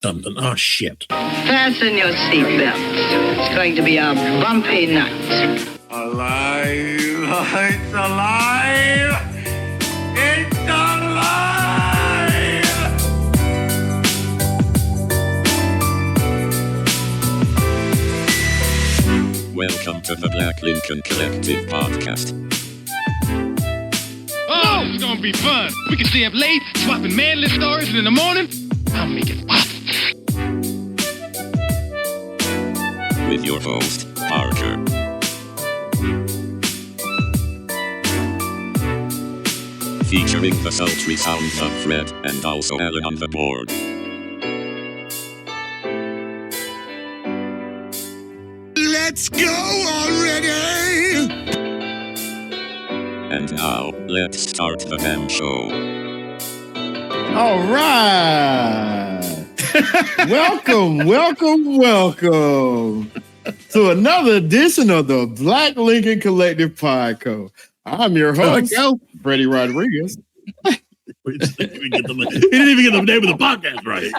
Something. Oh, shit. Fasten your seatbelts. It's going to be a bumpy night. Alive! It's alive! It's alive! Welcome to the Black Lincoln Collective podcast. Oh, it's gonna be fun. We can stay up late, swapping manly stories, and in the morning, I'll make it pop. With your host, Parker. Featuring the sultry sounds of Fred and also Alan on the board. Let's go already! And now, let's start the damn show. All right. welcome to another edition of the Black Lincoln Collective Podcast. I'm your host, Freddie Rodriguez. He didn't even get the name of the podcast right.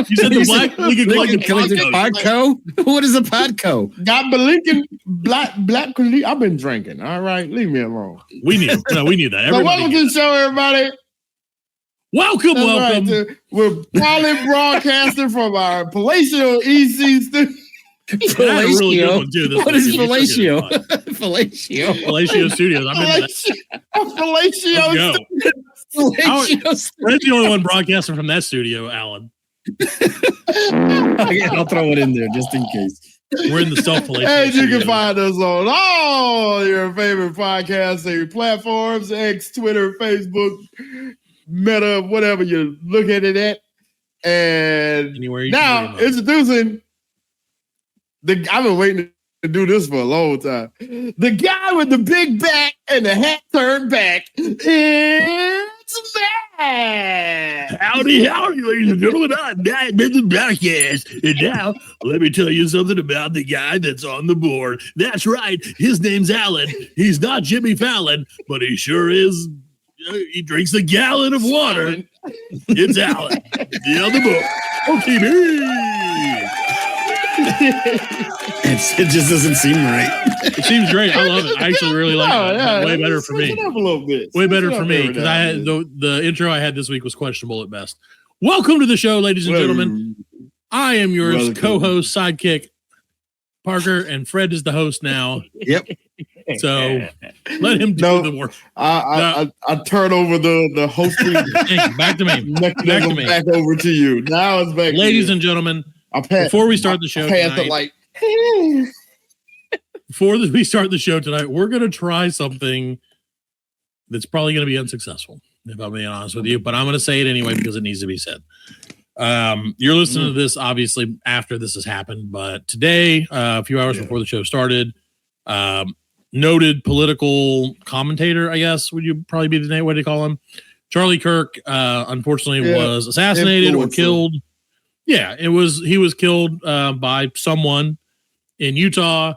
You said the Black Lincoln Collective Podco? What is a podco? Got the Lincoln Black. I've been drinking. All right, leave me alone. We knew that. So welcome to the show, everybody. Welcome. Right, we're probably broadcasting from our palatial EC studio. Fellatio. What is fellatio? Fellatio Studios. I'm into Fellatio. Fred's the only one broadcasting from that studio, Alan. I'll throw it in there just in case. We're in the self-fellatio And you studio. can find us on all your favorite podcasting platforms, X, Twitter, Facebook, Meta, whatever you look at it at. And Anywhere you now can introducing I've been waiting to do this for a long time. The guy with the big back and the hat turned back. It's Matt. Howdy, ladies and gentlemen. I'm Matt with the podcast. And now, let me tell you something about the guy that's on the board. That's right. His name's Alan. He's not Jimmy Fallon, but he sure is. He drinks a gallon of water. It's Alan. The other board. Okay, It just doesn't seem right. It seems great. I love it. I actually really like it. Yeah, Way better for me. Switch it up a little bit. Way better for me because I had the intro I had this week was questionable at best. Welcome to the show, ladies and gentlemen. I am yours co-host, sidekick, Parker, and Fred is the host now. Yep. So let him do the work. I turn over the hosting Back to me. mechanism back over to you. Now it's back. Ladies and gentlemen, before we start the show tonight, we're going to try something that's probably going to be unsuccessful, if I'm being honest with you, but I'm going to say it anyway because it needs to be said. You're listening to this, obviously, after this has happened, but today, a few hours before the show started, noted political commentator, I guess, would you probably be the way to call him? Charlie Kirk, unfortunately, was assassinated or killed. Yeah, he was killed by someone in Utah.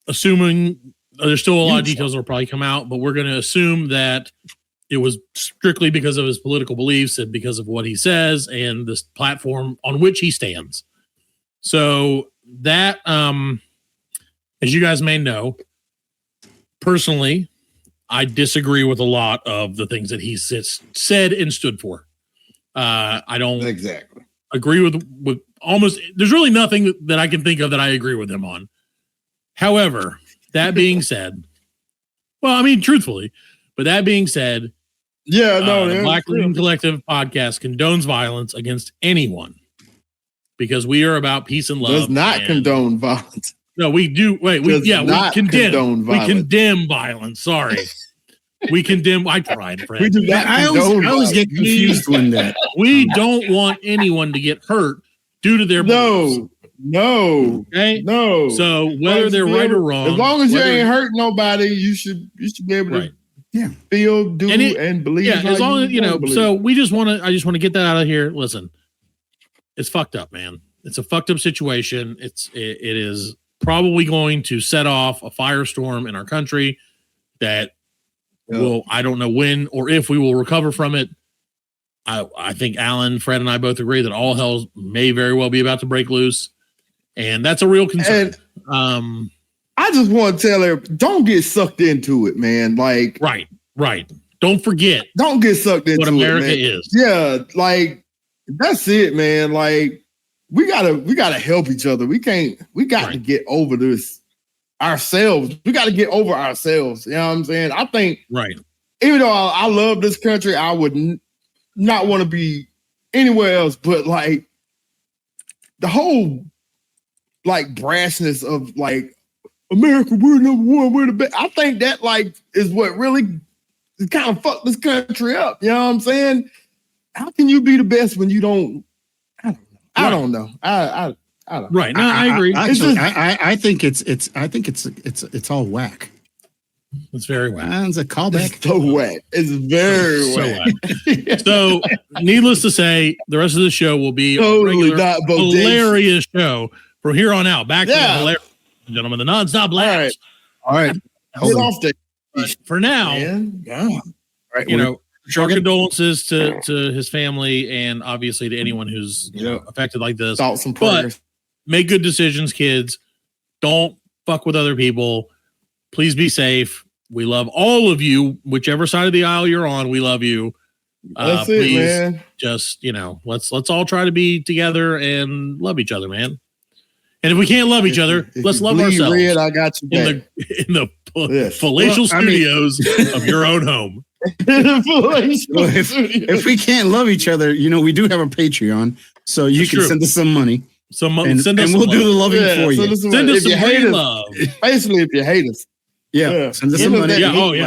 Assuming there's still a lot of details that will probably come out, but we're going to assume that it was strictly because of his political beliefs and because of what he says and this platform on which he stands. So that, as you guys may know, personally, I disagree with a lot of the things that he said and stood for. I don't exactly agree with almost. There's really nothing that I can think of that I agree with him on. However, that being said, well, I mean, truthfully, but that being said, the Black Lincoln Collective podcast condones violence against anyone because we are about peace and love. Does not condone violence. No, we do. We condemn violence. Sorry. We condemn. I tried, Fred. We do not. I always get confused when that. We don't want anyone to get hurt due to their beliefs. No. Okay. No. So whether they're right or wrong, as long as you ain't hurt nobody, you should be able to feel, do, and believe. Yeah, as long as you know. So I just want to get that out of here. Listen, it's fucked up, man. It's a fucked up situation. It is probably going to set off a firestorm in our country that will, I don't know when or if we will recover from it. I think Alan, Fred, and I both agree that all hell may very well be about to break loose, and that's a real concern. And, I just want to tell her, don't get sucked into it, man. Like, right. Don't forget. Don't get sucked into what America it, is. Yeah, like that's it, man. Like we gotta help each other. We got to get over this ourselves. We got to get over ourselves. You know what I'm saying? I think even though I love this country, I would not want to be anywhere else. But like the whole like brashness of like America, we're number one, we're the best. I think that like is what really kind of fucked this country up. You know what I'm saying? How can you be the best when you don't? I don't know. I don't. Right. No, I agree. Actually, I think it's all whack. It's very whack. It's a callback. It's so whack. It's very whack. So, needless to say, the rest of the show will be a regular, hilarious show from here on out. Back to the hilarious, gentlemen, the nonstop laughs. All right. Get off there. For now, right, our condolences to his family and obviously to anyone who's affected like this. Thoughts and prayers. But make good decisions, kids. Don't fuck with other people. Please be safe. We love all of you, whichever side of the aisle you're on. We love you. That's please, it, man. Just let's all try to be together and love each other, man. And if we can't love each other, let's love ourselves. Red, I got you back. In the palatial studios of your own home. If we can't love each other, we do have a Patreon, so you can send us some money. Send us and we'll do the loving for you. Send us some free love. Basically, if you hate us. Send us some money.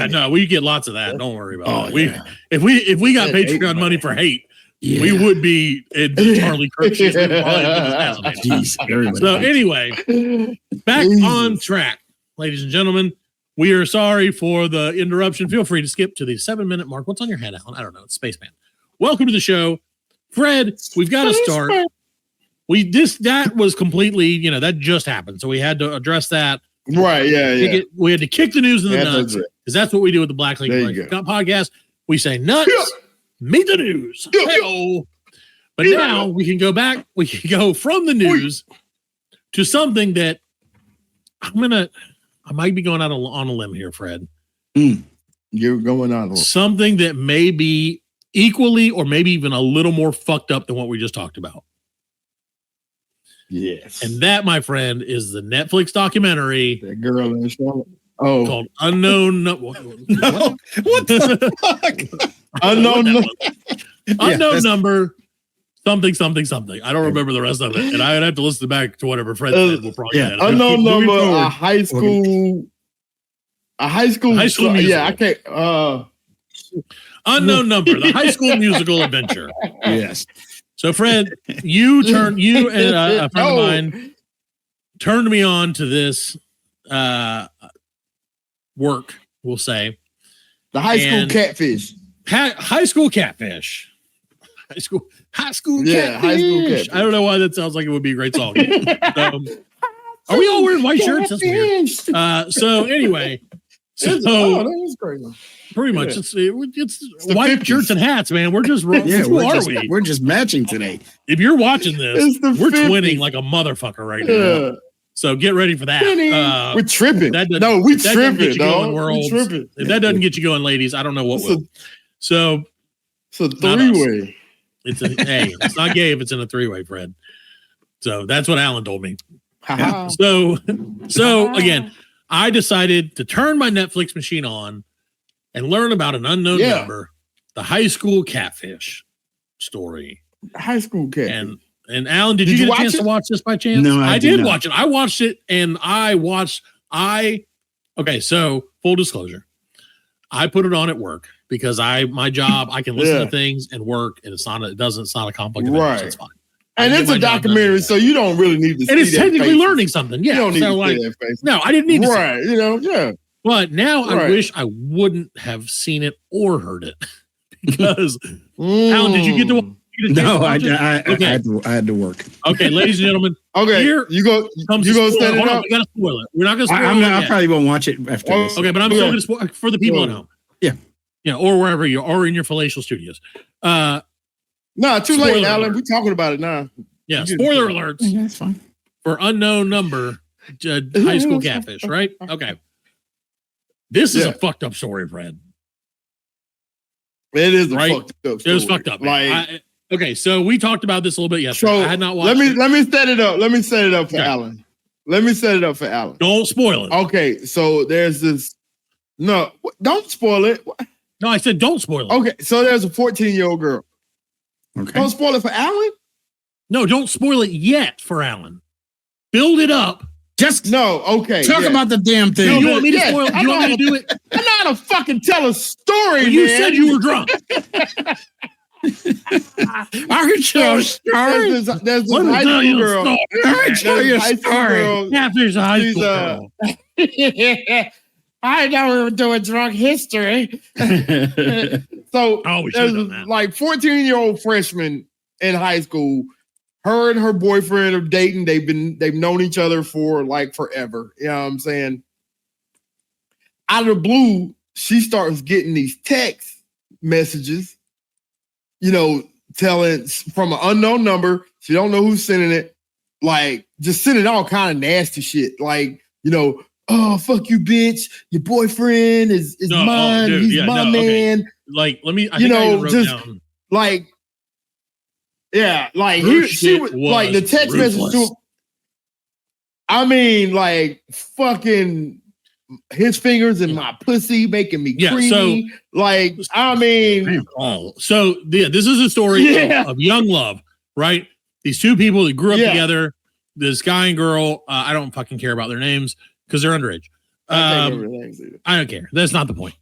No, we get lots of that. Don't worry about it. If we got Patreon money for hate, we would be in Charlie Kirk. So anyway, back on track, ladies and gentlemen. We are sorry for the interruption. Feel free to skip to the 7-minute mark. What's on your head, Alan? I don't know. It's Spaceman. Welcome to the show, Fred. We've got to start. That was completely, that just happened, so we had to address that. Right? Yeah. We had to kick the news in the nuts because that's what we do with the Black Link podcast. We say nuts. Meet the news. But now we can go back. We can go from the news to something that I might be going out on a limb here, Fred. You're going on something that may be equally or maybe even a little more fucked up than what we just talked about. Yes. And that, my friend, is the Netflix documentary. That girl in the show. Called Unknown. What the fuck? Unknown number. Something. I don't remember the rest of it, and I would have to listen back to whatever Fred said. We'll probably unknown number. A high school. Yeah, I can't. Unknown number. The high school musical adventure. Yes. So, Fred, you and a friend of mine turned me on to this work. We'll say the high school catfish. High school catfish. High school catfish. I don't know why that sounds like it would be a great song. Are we all wearing white shirts? That's weird. So anyway, that was great. Pretty much, it's white 50s. Shirts and hats, man. We're just who are we? We're just matching today. If you're watching this, we're 50s. Twinning like a motherfucker right now. So get ready for that. We're tripping. We tripping. If that doesn't get you going, ladies, I don't know what will. So it's a three-way. It's not gay if it's in a three-way, Fred. So that's what Alan told me. So again, I decided to turn my Netflix machine on and learn about an unknown number, the high school catfish story. High school catfish. And Alan, did you get a chance to watch this by chance? No, I did watch it. I watched it, and okay, so full disclosure. I put it on at work because my job, I can listen to things and work, and it's not a complex event, so it's fine. And it's a documentary, so you don't really need to see and it's technically face. Learning something. Yeah. You don't need to see that face. No, I didn't need to see it. Yeah. But now I wish I wouldn't have seen it or heard it. Because Alan, did you get to No, I had to work. Okay, ladies and gentlemen. Okay, here you go stand it up. We got to spoil it. We're not going to spoil it. I probably won't watch it after this. Okay, but I'm still going to spoil for the people at home. Yeah. Or wherever you are, or in your palatial studios. No, too Spoiler late, Alan. alert. We're talking about it now. Yeah, spoiler alerts Yeah, that's fine. for unknown number high school catfish, right? Okay. This is a fucked up story, Fred. It is a Right? fucked up It was story. fucked up. Like, Okay, so we talked about this a little bit yesterday. so I had not watched let it. me set it up. Let me set it up for Okay. Alan. Let me set it up for Alan. Don't spoil it. Okay, so there's this. No, don't spoil it. No, I said don't spoil it. Okay, so there's a 14-year-old girl. Okay. Don't spoil it for Alan. No, don't spoil it yet for Alan. Build it up. Just No, okay. talk yeah. about the damn Do thing. you want me to Yes, spoil it? Do I you want me know. to do it? I know how to fucking tell a story. You man. said you were drunk. I can tell a story. There's this Let me high tell school you a girl. story. I can tell you a There's high school story. girl. Catfish is a high She's, school girl. I know we were doing drunk history. So Oh, we should've there's done that. like 14-year-old freshman in high school. Her and her boyfriend are dating. They've known each other for like forever. You know what I'm saying? Out of the blue, she starts getting these text messages, you know, telling from an unknown number. She don't know who's sending it. Like just sending all kind of nasty shit. Like, you know, oh, fuck you, bitch. Your boyfriend is No, oh, mine. dude, He's yeah, my no, okay. man. Like, let me. I You think I know, even wrote just- down. Like, yeah, like Her she shit was like the was text message to ruthless. him. I mean, like fucking his fingers in my pussy, making me Yeah, creamy. Like, I mean, Oh, so yeah, this is a story Yeah. of young love, right? These two people that grew up Yeah. together, this guy and girl. I don't fucking care about their names because they're underage. I think everything's either. I don't care. That's not the point.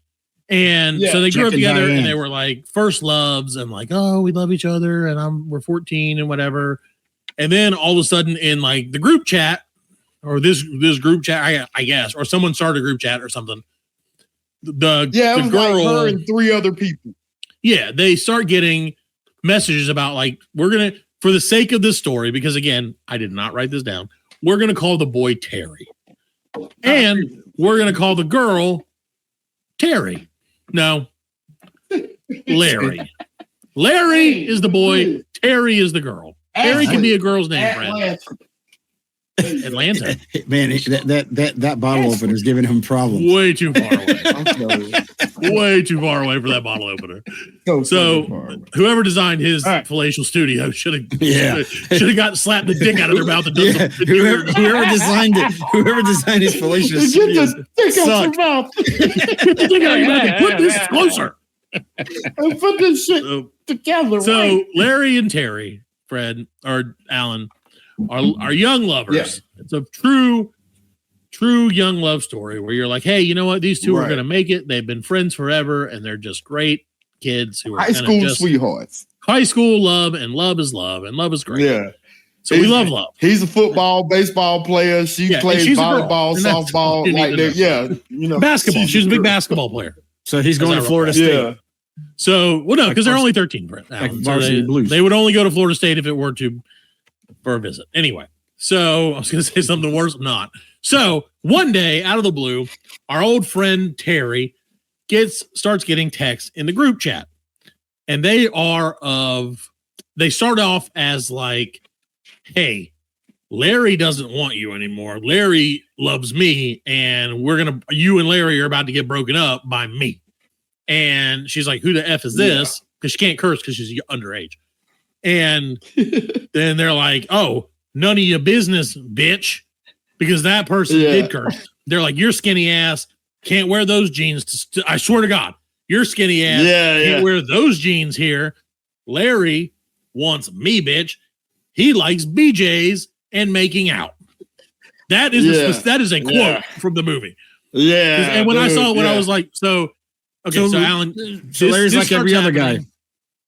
And Yeah. so they grew up Jack and together Diane. and they were like first loves and like, oh, we love each other and we're 14 and whatever. And then all of a sudden in like the group chat or this group chat, I guess, or someone started a group chat or something. Yeah, it The was girl, like her and 3 other people. yeah, they start getting messages about like, we're going to, for the sake of this story, because again, I did not write this down. We're going to call the boy Terry and we're going to call the girl Terry. No, Larry. Larry is the boy. Terry is the girl. Terry can be a girl's name, Fred. Atlanta. Man, that bottle opener is giving him problems. Way too far away. I'm sorry. Way too far away for that bottle opener. So So whoever designed his All right. palatial studio should have Yeah. got slapped the dick out of their mouth and done Yeah, some whoever designed it, whoever designed his fallacious get studios the dick out sucked. your mouth. Get the dick out of your mouth and put this closer. And put this shit So, together. So right. Larry and Terry, Fred or Alan, are young lovers. Yeah. It's a true young love story where you're like, hey, you know what? These two are Right. going to make it. They've been friends forever, and they're just great kids who are high kinda school just sweethearts. high school love, and love is love, and love is great. Yeah. So we love love. He's a football, baseball player. She Yeah, and plays she's a girl. volleyball, And that's- softball. you need Like to that. know. Yeah. You know, Basketball. She's a big basketball player. So he's going to As I Florida recall. State. Yeah. So, well, no, Like because they're varsity- only 13, Brett. like Alan. varsity blues. They would only go to Florida State if it were to for a visit. Anyway, so I was going to say something worse. I'm not. So one day, out of the blue, our old friend Terry starts getting texts in the group chat, and they start off as like, "Hey, Larry doesn't want you anymore. Larry loves me, and you and Larry are about to get broken up by me." And she's like, "Who the F is this?" Because she can't curse because she's underage. And then they're like, "Oh, none of your business, bitch," because that person Yeah. did curse. They're like, "You're skinny ass, can't wear those jeans." I swear to God, you're skinny ass, Yeah, can't yeah. wear those jeans here. Larry wants me, bitch. He likes BJ's and making out. That is a quote Yeah. from the movie. Yeah. And when I dude, saw it, when I yeah. was like, so Alan, So Larry's this like every starts other guy. happening.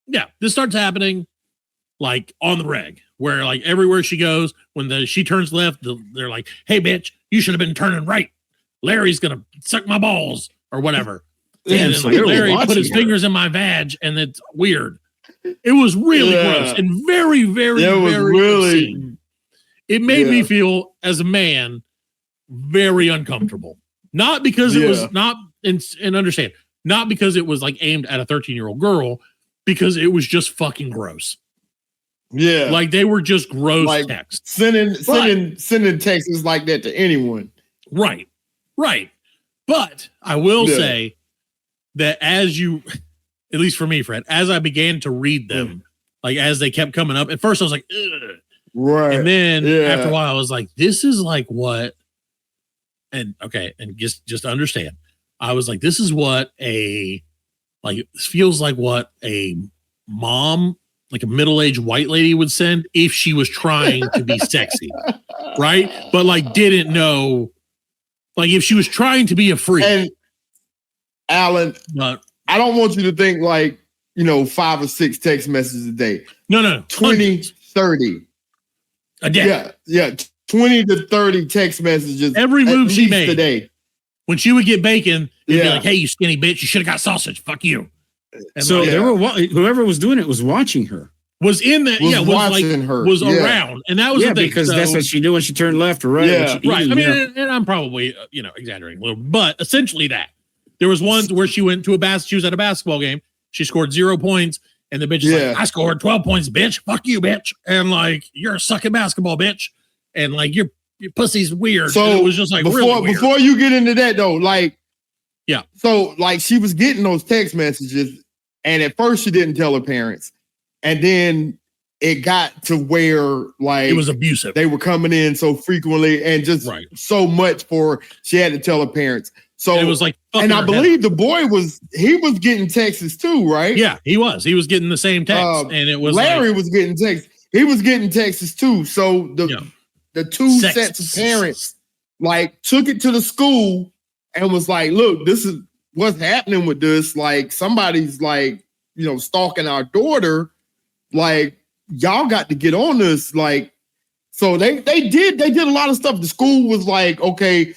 Yeah, this starts happening like on the reg, where like everywhere she goes, when she turns left, they're like, "Hey, bitch, you should have been turning right. Larry's gonna suck my balls or whatever." Damn, and so then, they were Larry put watching his her. fingers in my vag, and it's weird. It was really Yeah. gross and very, very, It was very really- obscene. It made me Yeah. feel as a man very uncomfortable. Not because it Yeah. was not and understand, not because it was like aimed at a 13-year-old girl, because it was just fucking gross. Yeah. Like they were just gross Like, texts. Sending texts like that to anyone. Right. But I will say that as you, at least for me, Fred, as I began to read them, like as they kept coming up, at first I was like, ugh. Right. And then after a while I was like, this is like what, and just understand. I was like, this is what it feels like what a mom, like a middle-aged white lady would send if she was trying to be sexy. Right. But like didn't know, like if she was trying to be a freak. And Alan, I don't want you to think like, 5 or 6 text messages a day. No. 20, 30. A day. Yeah. 20 to 30 text messages. Every move she made today. When she would get bacon, it'd be like, hey, you skinny bitch, you should have got sausage. Fuck you. And so they were whoever was doing it was watching her. Was in that, was around. And that was the thing. Because that's what she did when she turned left or right. Yeah, right. I mean, and I'm probably, exaggerating a little, but essentially that. There was one where she went to she was at a basketball game. She scored 0 points. And the bitch is like, I scored 12 points, bitch. Fuck you, bitch. And like, you're a sucking basketball, bitch. And like, your pussy's weird. So and it was just like, before you get into that though, like, yeah. So like she was getting those text messages and at first she didn't tell her parents. And then it got to where like it was abusive. They were coming in so frequently and just so much for she had to tell her parents. So and it was like, and I believe the boy was getting texts too, right? Yeah, he was getting the same text, and it was Larry was getting texts. He was getting texts too. So the two sets of parents like took it to the school and was like, look, this is what's happening with this. Like somebody's like, stalking our daughter. Like y'all got to get on this. Like, so they did a lot of stuff. The school was like, okay,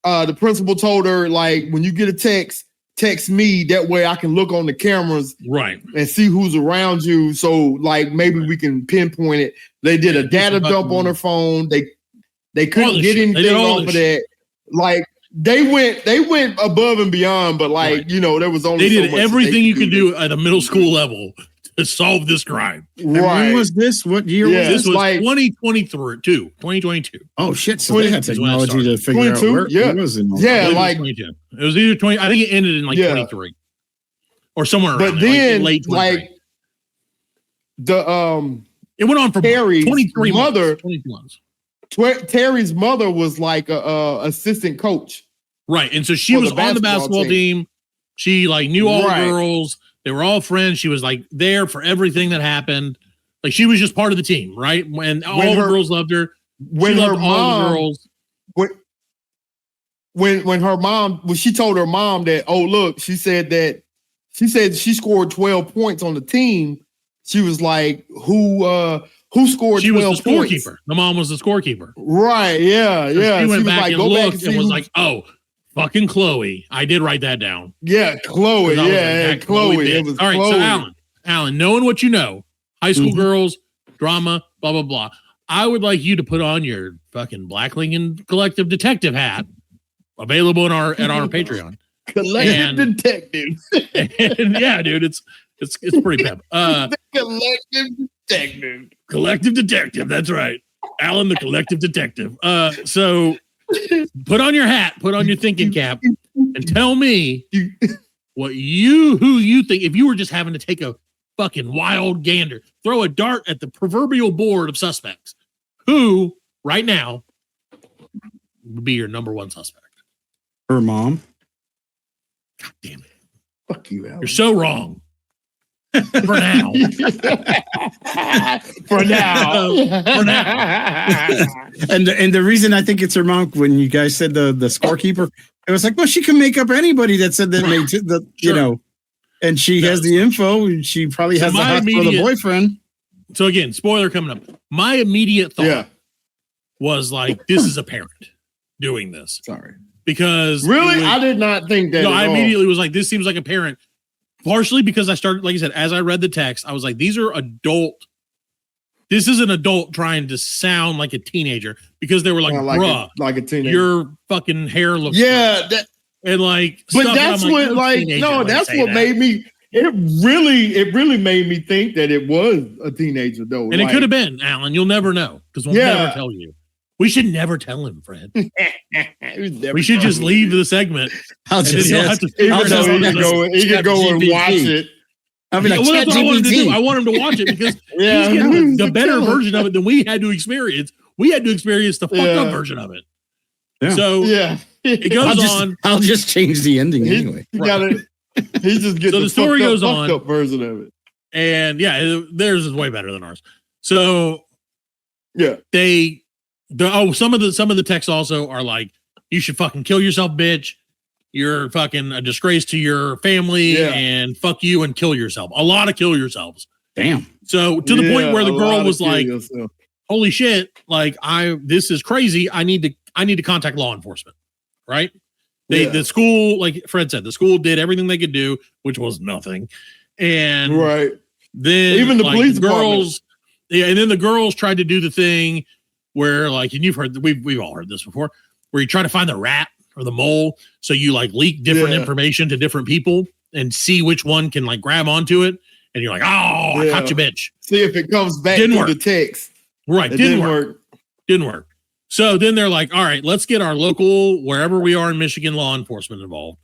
the principal told her, like, when you get a text me. That way I can look on the cameras and see who's around you. So like maybe we can pinpoint it. They did a data dump on her phone. They couldn't get anything off of that. Like they went above and beyond, but like, there was only they did everything you could do at a middle school level to solve this crime. Right. When was this? What year was this? This was like 2022. Oh shit. So they had technology to figure out where it was in. Like it was either 20. I think it ended in like 23 or somewhere around but then late 23. Like the it went on for Terry's 23 mother. months. Terry's mother was like a assistant coach. Right. And so she was on the basketball team. She like knew all the girls. They were all friends. She was like there for everything that happened. Like she was just part of the team, right? When all the girls loved her. When her mom, when her mom, when she told her mom that, oh look, she said she scored 12 points on the team. She was like, who scored 12 points? She was the scorekeeper. The mom was the scorekeeper. Right. Yeah. So yeah. She went back and looked and was like, oh, fucking Chloe. I did write that down. Yeah, Chloe. Yeah, Chloe. It was all right, Chloe. So Alan, knowing what you know, high school girls, drama, blah, blah, blah. I would like you to put on your fucking Black Lincoln Collective Detective hat, available at our Patreon. Collective Detective. And yeah, dude, it's pretty pep. Collective Detective. That's right. Alan, the Collective Detective. So put on your hat, put on your thinking cap, and tell me who you think, if you were just having to take a fucking wild gander, throw a dart at the proverbial board of suspects, who right now would be your number one suspect? Her mom. God damn it. Fuck you, Alan. You're so wrong. For now. For now. And the reason I think it's her mom, when you guys said the scorekeeper, it was like, well, she can make up anybody that said that and she has the info, and she probably has the hots for the boyfriend. So again, spoiler coming up. My immediate thought was like, this is a parent doing this. Sorry. Because really, I did not think that. No, I immediately was like, this seems like a parent. Partially because I started, like I said, as I read the text, I was like, these are adult. This is an adult trying to sound like a teenager, because they were like, bruh, like a teenager. Your fucking hair looks that, and like, but that's what, like, no, that's what made me. it really made me think that it was a teenager though. And it could have been, Alan. You'll never know because we'll never tell you. We should never tell him, Fred. We should just leave the segment. He could go and watch it. I mean, that's what I wanted to do. I want him to watch it because he's getting the better version of it than we had to experience. We had to experience the fucked up version of it. Yeah. So it goes on. I'll just change the ending anyway. He just gets the story goes on. Up version of it. And theirs is way better than ours. So some of the texts also are like, you should fucking kill yourself, bitch. You're fucking a disgrace to your family and fuck you and kill yourself. A lot of kill yourselves. Damn. So to the point where the girl was like, holy shit, like this is crazy. I need to contact law enforcement. Right. The school, like Fred said, the school did everything they could do, which was nothing. And then even the police girls, and then the girls tried to do the thing where, like, and you've heard, we've all heard this before, where you try to find the rat or the mole, so you like leak different information to different people and see which one can like grab onto it, and you're like, oh, I caught you, bitch. See if it comes back to the text. Right, didn't work. So then they're like, all right, let's get our local, wherever we are in Michigan, law enforcement involved.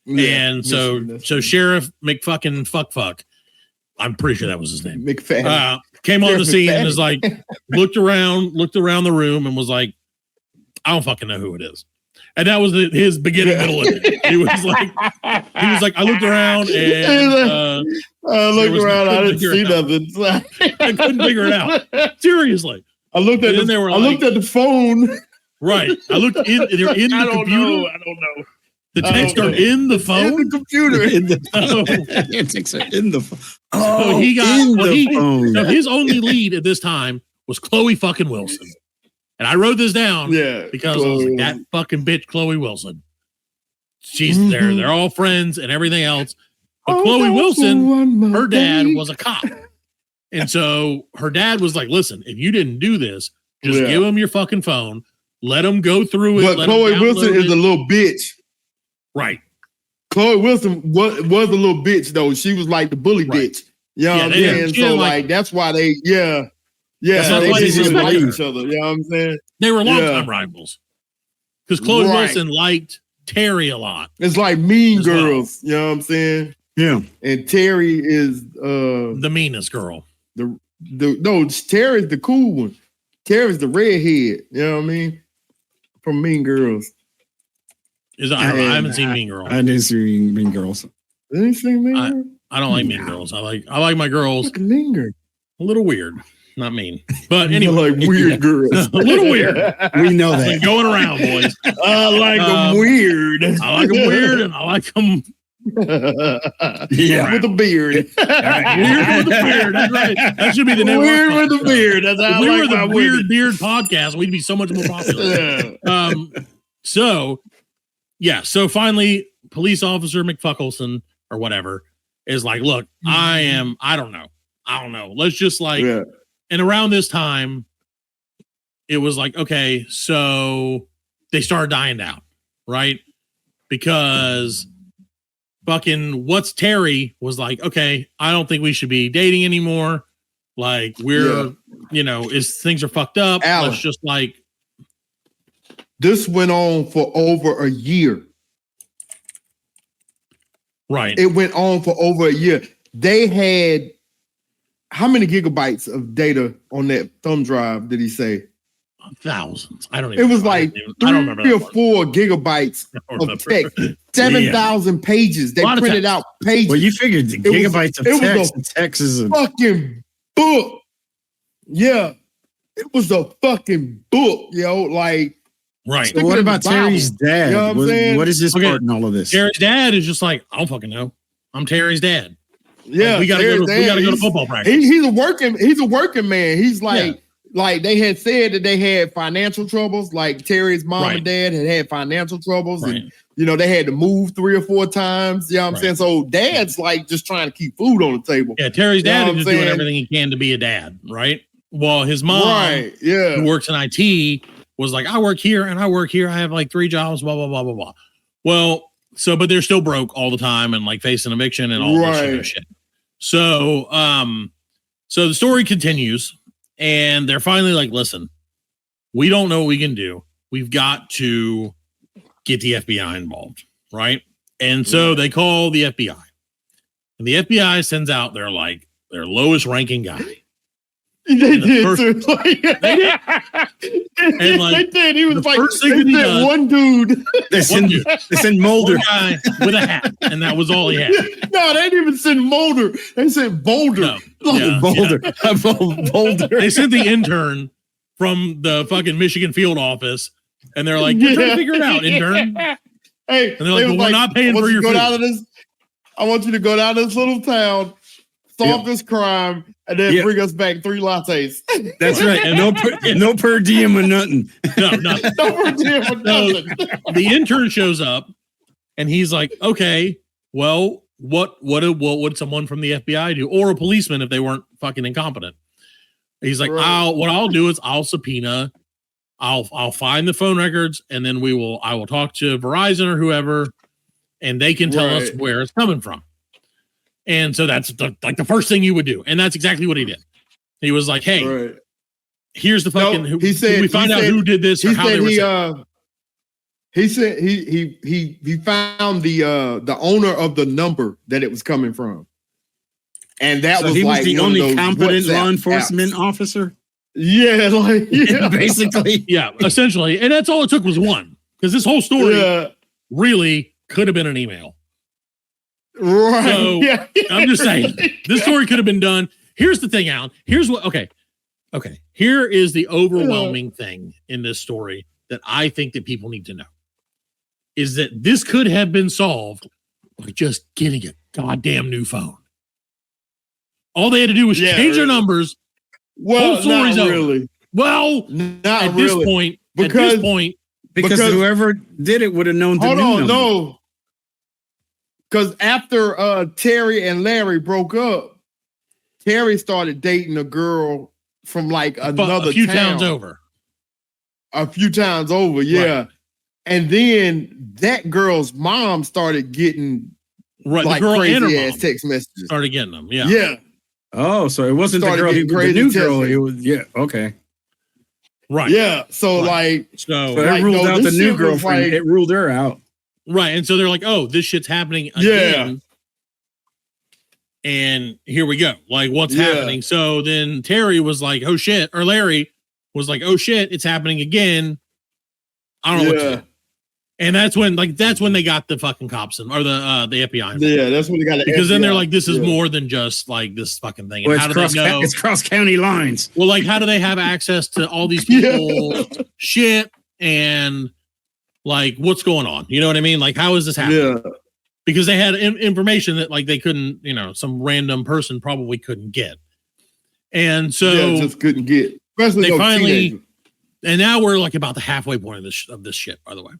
And so Sheriff McFucking fuck, I'm pretty sure that was his name. McFadden. Came on the scene and is like, looked around the room and was like, I don't fucking know who it is. And that was his beginning, middle, and end. He was like, I looked around and I looked around. I didn't see nothing. I couldn't figure it out. Seriously, I looked at the phone. Right, I looked in. They're in the computer. I don't know. The texts are in the phone. In the computer. Antics are in the phone. So he got phone. So his only lead at this time was Chloe fucking Wilson. And I wrote this down because I was like, that fucking bitch, Chloe Wilson. She's there. They're all friends and everything else. But Chloe Wilson, her dad was a cop. And so her dad was like, listen, if you didn't do this, just give him your fucking phone. Let him go through it. But Chloe Wilson is a little bitch. Right. Chloe Wilson was a little bitch, though. She was like the bully bitch. You know what I'm saying? So, like, that's why they, they just like each other. You know what I'm saying? They were longtime rivals. Because Chloe Wilson liked Terry a lot. It's like Mean Girls. You know what I'm saying? Yeah. And Terry is the meanest girl. Terry's the cool one. Terry's the redhead. You know what I mean? From Mean Girls. I haven't seen Mean Girls. I didn't see Mean Girls. Didn't see Mean Girls? I don't like Mean Girls. I like my girls. Look at Mean Girls. A little weird. Not mean. But anyway. Like weird girls. A little weird. We know that. Like going around, boys. I like them weird. I like them weird and I like them with a beard. Weird with a beard. That's right. That should be the name. Weird with a beard. That's how if we I were like the Weird Beard podcast, we'd be so much more popular. So finally, police officer McFuckelson or whatever is like, look, I don't know. Let's just like, and around this time, it was like, okay, so they started dying down, right? Because fucking what's Terry was like, okay, I don't think we should be dating anymore. Like we're, things are fucked up. Alan, let's just like. This went on for over a year. Right. It went on for over a year. They had how many gigabytes of data on that thumb drive did he say? Thousands. I don't even It was like 3 or 4 gigabytes of text. 7,000 pages. They printed out pages. Well, you figured the gigabytes of text. Text is a fucking book. Yeah. It was a fucking book, like. Right. So what about Terry's dad? You know what I'm saying? What is his part in all of this? Terry's dad is just like, I don't fucking know. I'm Terry's dad. Yeah, like, we gotta go to football practice. He's a working man. He's like they had said that they had financial troubles. Like Terry's mom and dad had financial troubles, and they had to move 3 or 4 times. You know what I'm saying? So dad's like just trying to keep food on the table. Yeah, Terry's dad is just doing everything he can to be a dad, right? Well, his mom, who works in IT, was like, I work here and I work here. I have like 3 jobs, blah, blah, blah, blah, blah. Well, So, but they're still broke all the time and like facing eviction and all this other shit. So, so the story continues, and they're finally like, listen, we don't know what we can do. We've got to get the FBI involved, right? And so they call the FBI, and the FBI sends out their lowest ranking guy. They did. He was like, one dude. They send Mulder. One guy with a hat, and that was all he had. No, they didn't even send Mulder. They sent Boulder. No. Boulder. Boulder. They sent the intern from the fucking Michigan field office, and they're like, "You're trying to figure it out, intern." Hey, and they're like, "Well, we're not paying for your food." I want you to go down to this little town, solve this crime, and then bring us back 3 lattes. That's right. And no per diem or nothing. No, nothing. No per diem or nothing. The intern shows up, and he's like, "Okay, well, what would someone from the FBI do, or a policeman if they weren't fucking incompetent?" He's like, "What I'll do is I'll subpoena. I'll find the phone records, and then I will talk to Verizon or whoever, and they can tell us where it's coming from." And so that's the first thing you would do, and that's exactly what he did. He was like, "Hey, here's the fucking." He said, we find out who did this or how they were. He said he found the owner of the number that it was coming from, and that was he was like the only competent law enforcement officer. Yeah, basically, essentially, and that's all it took was one, because this whole story really could have been an email. Right. So I'm just saying, this story could have been done. Here's the thing, Alan. Here's what. Okay. Here is the overwhelming thing in this story that I think that people need to know is that this could have been solved by just getting a goddamn new phone. All they had to do was change their numbers. Well, whole story's not over. really. Well, not at really. This point, because whoever did it would have known. Hold on, no. Because after Terry and Larry broke up, Terry started dating a girl from like another a few town. towns over. A few towns over, yeah. Right. And then that girl's mom started getting like crazy ass text messages. Started getting them, yeah. Yeah. Oh, so it wasn't the girl, the new girl. It was, okay. Right. Yeah. So right. So it ruled out the new girlfriend. Like, it ruled her out. Right. And so they're like, oh, this shit's happening again. Yeah. And here we go. Like, what's happening? So then Terry was like, oh shit. Or Larry was like, oh shit, it's happening again. I don't know what to do. And that's when they got the fucking cops or the FBI. Yeah, that's when they got the because FBI. Then they're like, this is more than just like this fucking thing. And well, how do they know? It's cross county lines. Well, like, how do they have access to all these people shit and like what's going on? You know what I mean? Like, how is this happening? Yeah. Because they had information that like they couldn't, some random person probably couldn't get. And so just couldn't get. Especially they finally, and now we're like about the halfway point of this shit, by the way.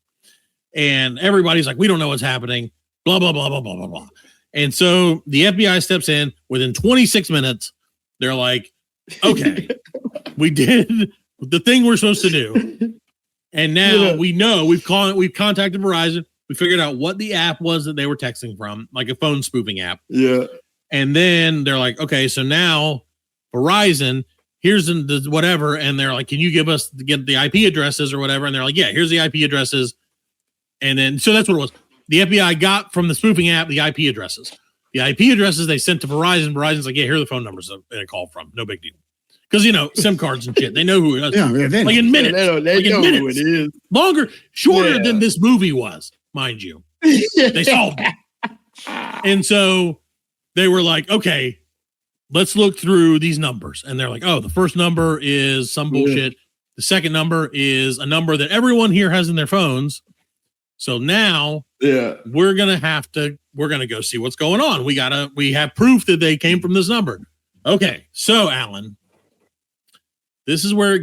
And everybody's like, we don't know what's happening, blah, blah, blah, blah, blah, blah, blah. And so the FBI steps in within 26 minutes. They're like, okay, we did the thing we're supposed to do. And now we know we've contacted Verizon. We figured out what the app was that they were texting from, like a phone spoofing app. Yeah. And then they're like, okay, so now Verizon, here's the whatever. And they're like, can you get the IP addresses or whatever? And they're like, yeah, here's the IP addresses. And then, so that's what it was. The FBI got from the spoofing app the IP addresses. The IP addresses they sent to Verizon. Verizon's like, yeah, here are the phone numbers that they called from. No big deal. Because, SIM cards and shit, they know who it is. Yeah, like in minutes. They know who it is. Shorter than this movie was, mind you. They solved it. And so they were like, okay, let's look through these numbers. And they're like, oh, the first number is some bullshit. The second number is a number that everyone here has in their phones. So now we're going to go see what's going on. We have proof that they came from this number. Okay. So Alan, this is where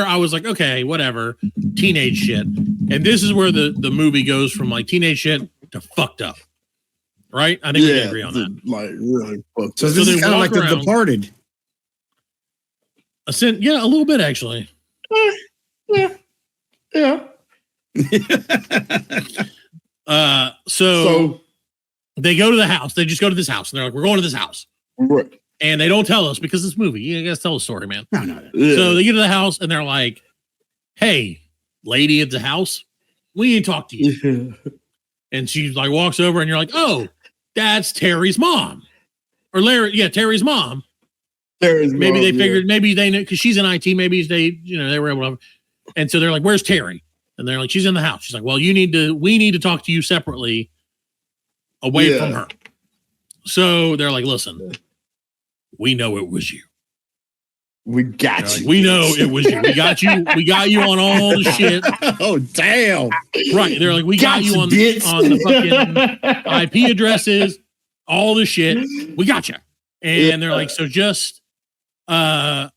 I was like, okay, whatever, teenage shit. And this is where the movie goes from like teenage shit to fucked up. Right? I think we can agree on that. Like really fucked up. So this is kind of like The Departed. A little bit actually. Yeah. So they go to the house. They just go to this house, and they're like, "We're going to this house." Right. And they don't tell us because it's a movie. You gotta tell a story, man. No. Yeah. So they get to the house, and they're like, "Hey, lady at the house, we need to talk to you." Yeah. And she like walks over, and you're like, "Oh, that's Terry's mom, or Larry? Yeah, Terry's mom." Maybe they figured, maybe they know because she's in IT. Maybe they were able to. And so they're like, "Where's Terry?" And they're like, "She's in the house." She's like, "Well, we need to talk to you separately, away from her." So they're like, "Listen, we know it was you. We got Like, you. we know it was you. We got you. We got you on all the shit." Oh, damn. Right? They're like, "We got you on the fucking IP addresses, all the shit. We got you." And they're like, "So just." Did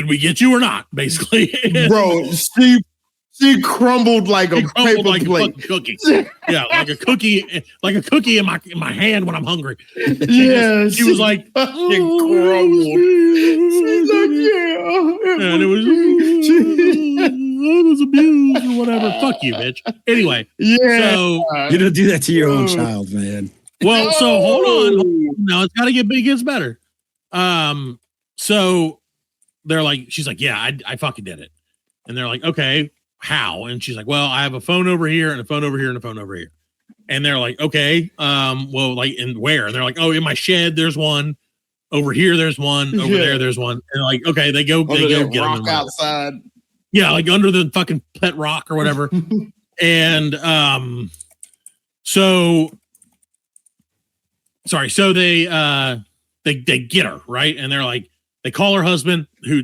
we get you or not? Basically, Bro, she crumbled like a paper like plate. a cookie. Yeah, like a cookie in my hand when I'm hungry. Yeah, she was like, fucking crumbled. She's like, yeah, and it was abused or whatever. Fuck you, bitch. Anyway, yeah. so You don't do that to your own child, man. well, so hold on. Now it's got to get gets better. So they're like, she's like, "Yeah, I fucking did it." And they're like, "Okay, how?" And she's like, "Well, I have a phone over here and a phone over here and a phone over here." And they're like, "Okay, well, like, in where?" And they're like, "Oh, in my shed, there's one. Over here, there's one. Over there, there's one." And like, okay, they go get rock them outside. Yeah, like under the fucking pet rock or whatever. And so they get her, right? And they're like, they call her husband, who,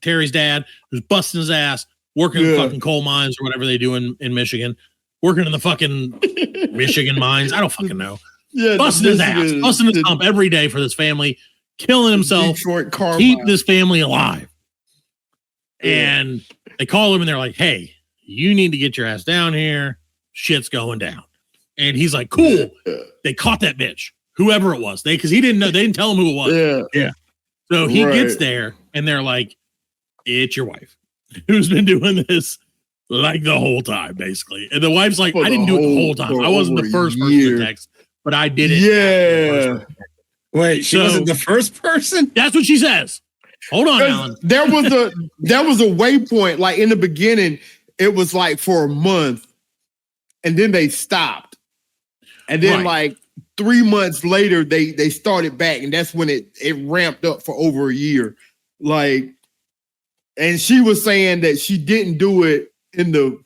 Terry's dad, who's busting his ass, working in fucking coal mines or whatever they do in Michigan, working in the fucking Michigan mines. I don't fucking know. Yeah, busting his ass, busting his hump every day for this family, killing himself, keep this family alive. And they call him and they're like, "Hey, you need to get your ass down here. Shit's going down." And he's like, "Cool." They caught that bitch, whoever it was. Because he didn't know, they didn't tell him who it was. Yeah. So he gets there and they're like, "It's your wife who's been doing this like the whole time, basically." And the wife's like, "I didn't do it the whole time. I wasn't the first person to text, but I did it." Yeah. Wait, she wasn't the first person? That's what she says. Hold on, Alan. There was a waypoint. Like in the beginning, it was like for a month, and then they stopped. And then like 3 months later, they started back, and that's when it ramped up for over a year. Like, and she was saying that she didn't do it in the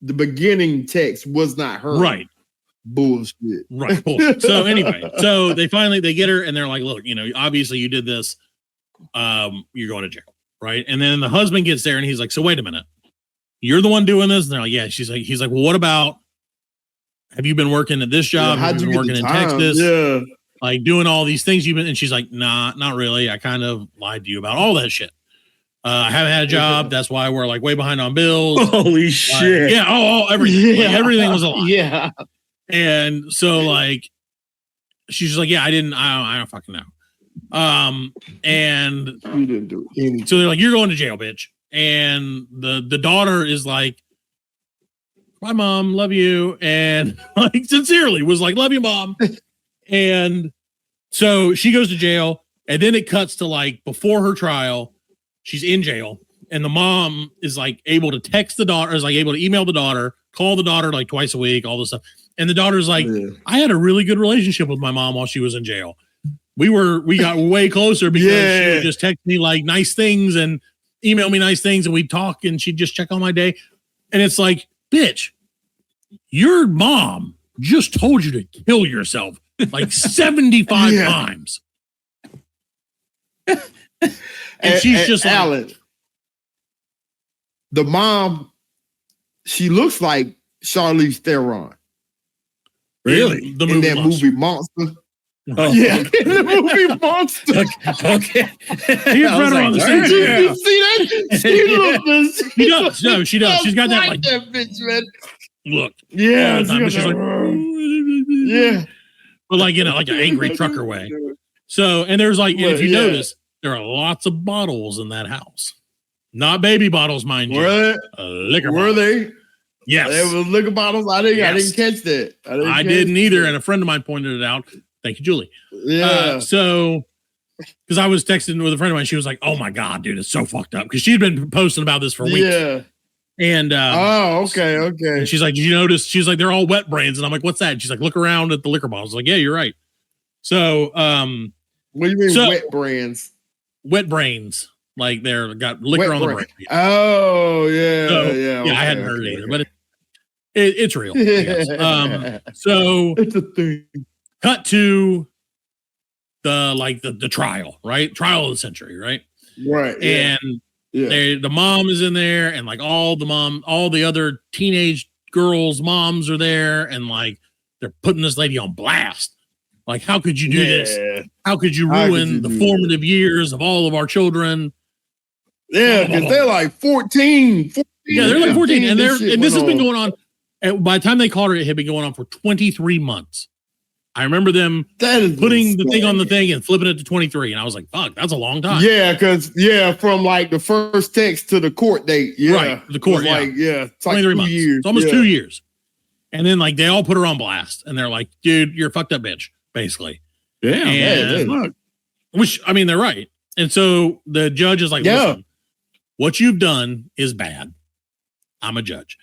beginning text was not her. Right. Bullshit. Right. Cool. So anyway, so they get her and they're like, "Look, obviously you did this. You're going to jail." Right. And then the husband gets there and he's like, "So wait a minute. You're the one doing this?" And they're like, "Yeah." He's like, "Well, what about, have you been working at this job? Yeah, have you been working in Texas? Yeah. Like doing all these things you've been?" And she's like, "Nah, not really. I kind of lied to you about all that shit. I haven't had a job. That's why we're like way behind on bills." Holy shit. Yeah. Oh, everything. Yeah. Like, everything was a lie. Yeah. And so like, she's just like, "Yeah, I don't fucking know." And You didn't do anything. so they're like, "You're going to jail, bitch." And the daughter is like, "My mom, love you." And like sincerely was like, "Love you, mom." And so she goes to jail, and then it cuts to like before her trial, she's in jail, and the mom is like able to text the daughter, is like able to email the daughter, call the daughter like twice a week, all this stuff. And the daughter's like, "I had a really good relationship with my mom while she was in jail. We got way closer because she would just text me like nice things and email me nice things, and we'd talk, and she'd just check on my day." And it's like, bitch, your mom just told you to kill yourself like 75 times. And she's just like, Alan, the mom, she looks like Charlize Theron. really? The In that Monster. movie Monster. Oh. Yeah, in the movie Monster. Okay. He's right around the same. Did you see that? She looks. She does. No, she does. She's got that like that bitch, man. look. Yeah, all the time, but she's like, yeah. but like, like an angry trucker way. So, and there's like, and if you notice, there are lots of bottles in that house. Not baby bottles, mind you. Were Liquor Were bottles. they? Yes. There was liquor bottles. I didn't catch that. I didn't either. And a friend of mine pointed it out. Thank you, Julie. Yeah. So, because I was texting with a friend of mine, she was like, "Oh my god, dude, it's so fucked up." Because she'd been posting about this for weeks. Yeah. And okay. And she's like, "Did you notice?" She's like, "They're all wet brains." And I'm like, "What's that?" And she's like, "Look around at the liquor bottles." I was like, "Yeah, you're right." So, what do you mean wet brands? Wet brains, like they're got liquor on the brain. Oh yeah, So, yeah. I hadn't heard it either, but it's real. I guess. So it's a thing. Cut to the trial, right? Trial of the century, right? Right. Yeah. And the mom is in there, and like all the other teenage girls' moms are there, and like they're putting this lady on blast. Like, how could you do this? How could you ruin the formative years of all of our children? Yeah, because they're like 14. Yeah, they're like 14, and this has been going on. And by the time they caught her, it had been going on for 23 months. I remember them putting the thing on the thing and flipping it to 23. And I was like, fuck, that's a long time. Yeah, because, from like the first text to the court date. Yeah. Right. The court. It's 23 like months. years. It's almost 2 years. And then like they all put her on blast and they're like, dude, you're a fucked up bitch, basically. Yeah. Which, I mean, they're right. And so the judge is like, listen, what you've done is bad. I'm a judge.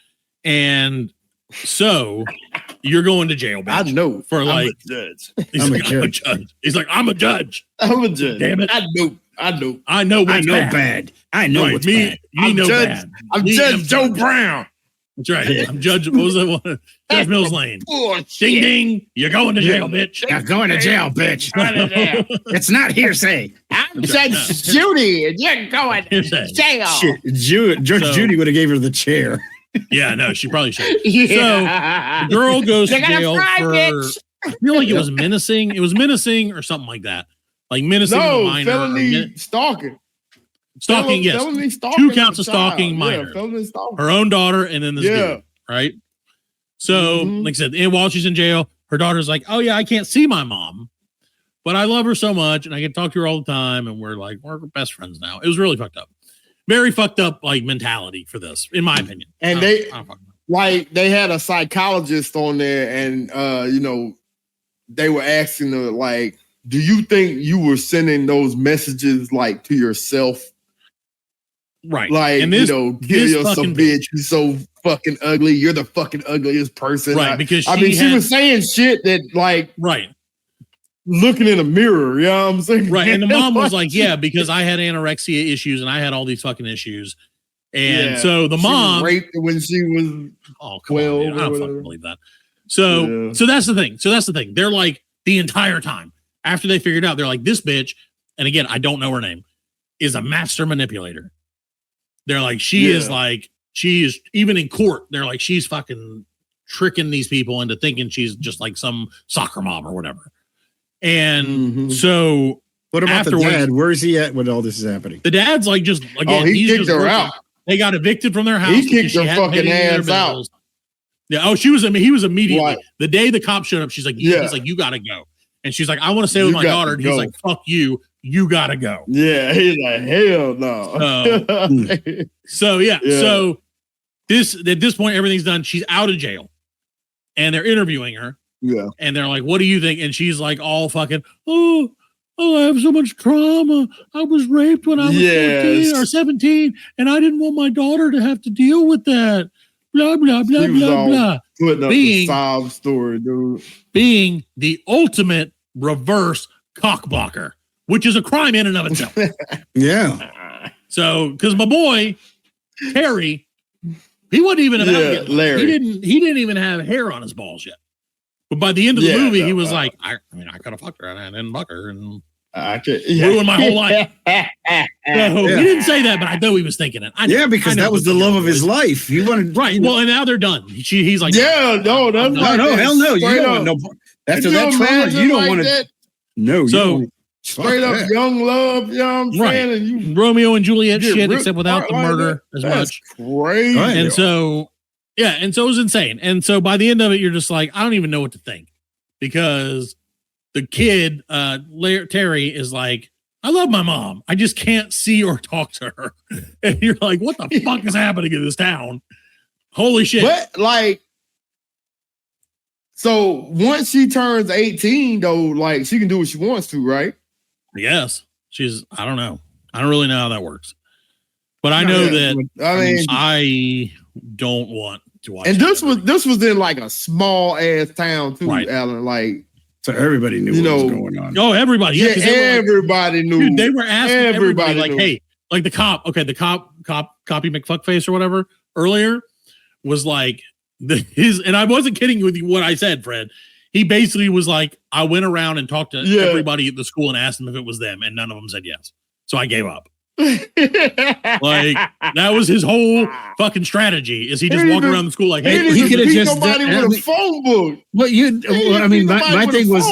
And so you're going to jail, bitch. I know. For like, I'm a judge. He's like, I'm a judge. I'm a judge. Damn it. I know. I know what's bad. I know what's bad. Bad. I'm Judge Joe Brown. That's right. Yeah. I'm Judge. What was that one? Judge Mills Lane. Ding ding. You're going to jail, bitch. You're going to jail, bitch. It's not hearsay. I'm Judge Judy, and you're going to jail. Shit, Judge Judy would have gave her the chair. Yeah, no, she probably should. So the girl goes to jail for. I feel like it was menacing. It was menacing or something like that. Like menacing a minor. Felony stalking. Stalking, yes. Felony stalking 2 counts of stalking minor. Felony stalking. Her own daughter and then this dude, right? So, like I said, and while she's in jail, her daughter's like, oh, yeah, I can't see my mom, but I love her so much and I can talk to her all the time. And we're best friends now. It was really fucked up. Very fucked up, like, mentality for this, in my opinion. And they had a psychologist on there and, they were asking her, like, do you think you were sending those messages, like, to yourself? Right. Like, and this, kill yourself, bitch. You're so fucking ugly. You're the fucking ugliest person. Right. Because she was saying shit that, like, right. Looking in a mirror, you know what I'm saying? Right. And the mom was like, yeah, because I had anorexia issues and I had all these fucking issues. And so the mom was raped when she was 12. I don't fucking believe that. So that's the thing. They're like the entire time after they figured out, they're like, this bitch, and again, I don't know her name, is a master manipulator. They're like, she is even in court. They're like, she's fucking tricking these people into thinking she's just like some soccer mom or whatever. And so what about the dad? Where is he at when all this is happening? The dad's like, just again, he kicked her out. They got evicted from their house. He kicked her fucking ass out. Yeah. Oh, he was immediately. What? The day the cop showed up, she's like, he's like, you gotta go. And she's like, I want to stay with my daughter. And he's like, fuck you. You gotta go. Yeah. He's like, hell no. So at this point, everything's done. She's out of jail and they're interviewing her. Yeah. And they're like, what do you think? And she's like, all fucking, oh, I have so much trauma. I was raped when I was 14 or 17, and I didn't want my daughter to have to deal with that. Blah, blah, blah, blah, blah. Putting up the sob story, dude. Being the ultimate reverse cockblocker, which is a crime in and of itself. Yeah. So, because my boy, Harry, he wasn't even about Larry. He didn't even have hair on his balls yet. But by the end of the movie, he was like, I could have fucked her and I didn't fuck her and ruined my whole life. He didn't say that, but I know he was thinking it. Because that was the love of his life. He wanted, right. Well, and now they're done. He's like, hell no. You don't want no. After that trauma, you don't want to. No. So straight up young love, you know what I'm saying? And you Romeo and Juliet shit, except without the murder as much. Crazy. And so. Yeah, and so it was insane. And so by the end of it, you're just like, I don't even know what to think. Because the kid, Terry, is like, I love my mom. I just can't see or talk to her. And you're like, what the fuck is happening in this town? Holy shit. But like, so once she turns 18, though, like she can do what she wants to, right? Yes. I don't know. I don't really know how that works. But I know that I don't want to watch. And this was in like a small ass town too, right. Alan. Like, so everybody knew what was going on. Oh, everybody. Yeah, everybody knew. Dude, they were asking everybody like, hey, like the cop, Copy McFuckface or whatever earlier was like and I wasn't kidding with you what I said, Fred. He basically was like, I went around and talked to everybody at the school and asked them if it was them, and none of them said yes. So I gave up. Like that was his whole fucking strategy. Is he just walking around the school like, hey, he could have just nobody with a phone book. Well, I mean, my thing was,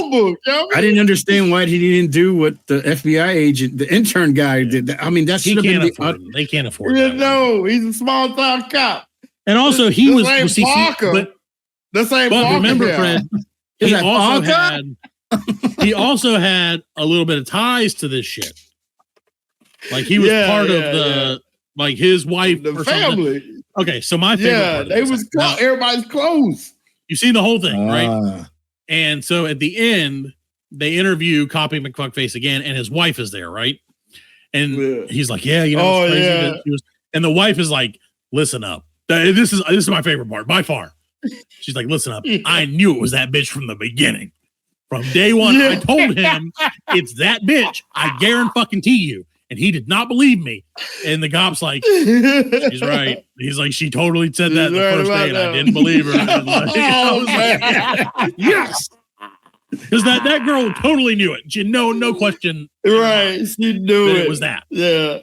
I didn't understand why he didn't do what the FBI agent, the intern guy did. I mean, that should have been they can't afford. No, he's a small town cop. And also, he was Parker. But this ain't Parker. Remember, Fred, he also had a little bit of ties to this shit. Like he was part of the like his wife, the family. Something. Okay, so my favorite. They was everybody's close. You seen the whole thing, right? And so at the end, they interview Copy McFuckface again, and his wife is there, right? And he's like, "Yeah, you know, it's crazy." And the wife is like, "Listen up. This is my favorite part by far." She's like, "Listen up. I knew it was that bitch from the beginning. From day one, I told him it's that bitch. I guarantee you." And he did not believe me. And the cop's like, she's right. He's like, she totally said that the first day, and I didn't believe her. Yes. Because that girl totally knew it. She no question. Right. She knew it was that. Yeah.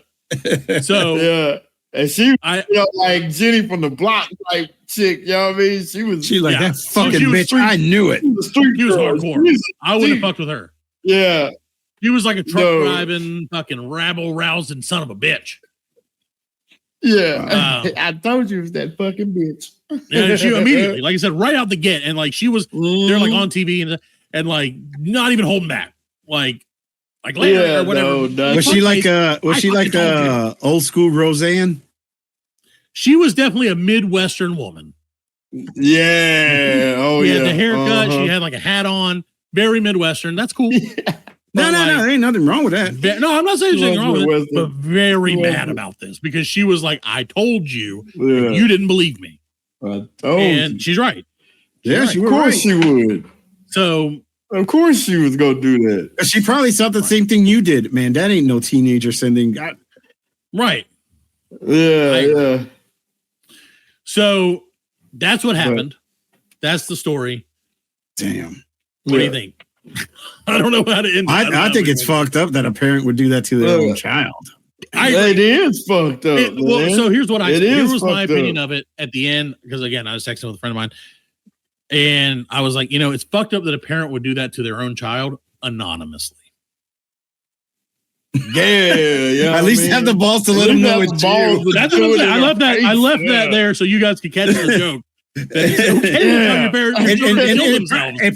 So and she like Jenny from the block type chick, you know what I mean? She like that fucking bitch. Street, I knew it. She was hardcore. I would have fucked with her. Yeah. He was like a truck driving, fucking rabble rousing son of a bitch. Yeah, I told you it was that fucking bitch. And she immediately, like I said, right out the gate, and like she was, they're like on TV and like not even holding back, like later or whatever. No, was she like old school Roseanne? She was definitely a Midwestern woman. Yeah. She had the haircut. She had like a hat on. Very Midwestern. That's cool. No, there ain't nothing wrong with that. No, I'm not saying there's anything wrong with it, but very mad about this because she was like, I told you, and you didn't believe me. And she's right. Of course she would. So, of course she was going to do that. She probably thought the same thing you did. Man, that ain't no teenager sending. Right. Yeah. So, that's what happened. That's the story. Damn. What do you think? I don't know how to end it. I think it's fucked up that a parent would do that to their own child. It is fucked up. So here's what here was my opinion of it at the end, because again, I was texting with a friend of mine, and I was like, it's fucked up that a parent would do that to their own child anonymously. Yeah. At least have the balls to let them know it's balls. That's what I'm saying. I left that there so you guys could catch the joke. And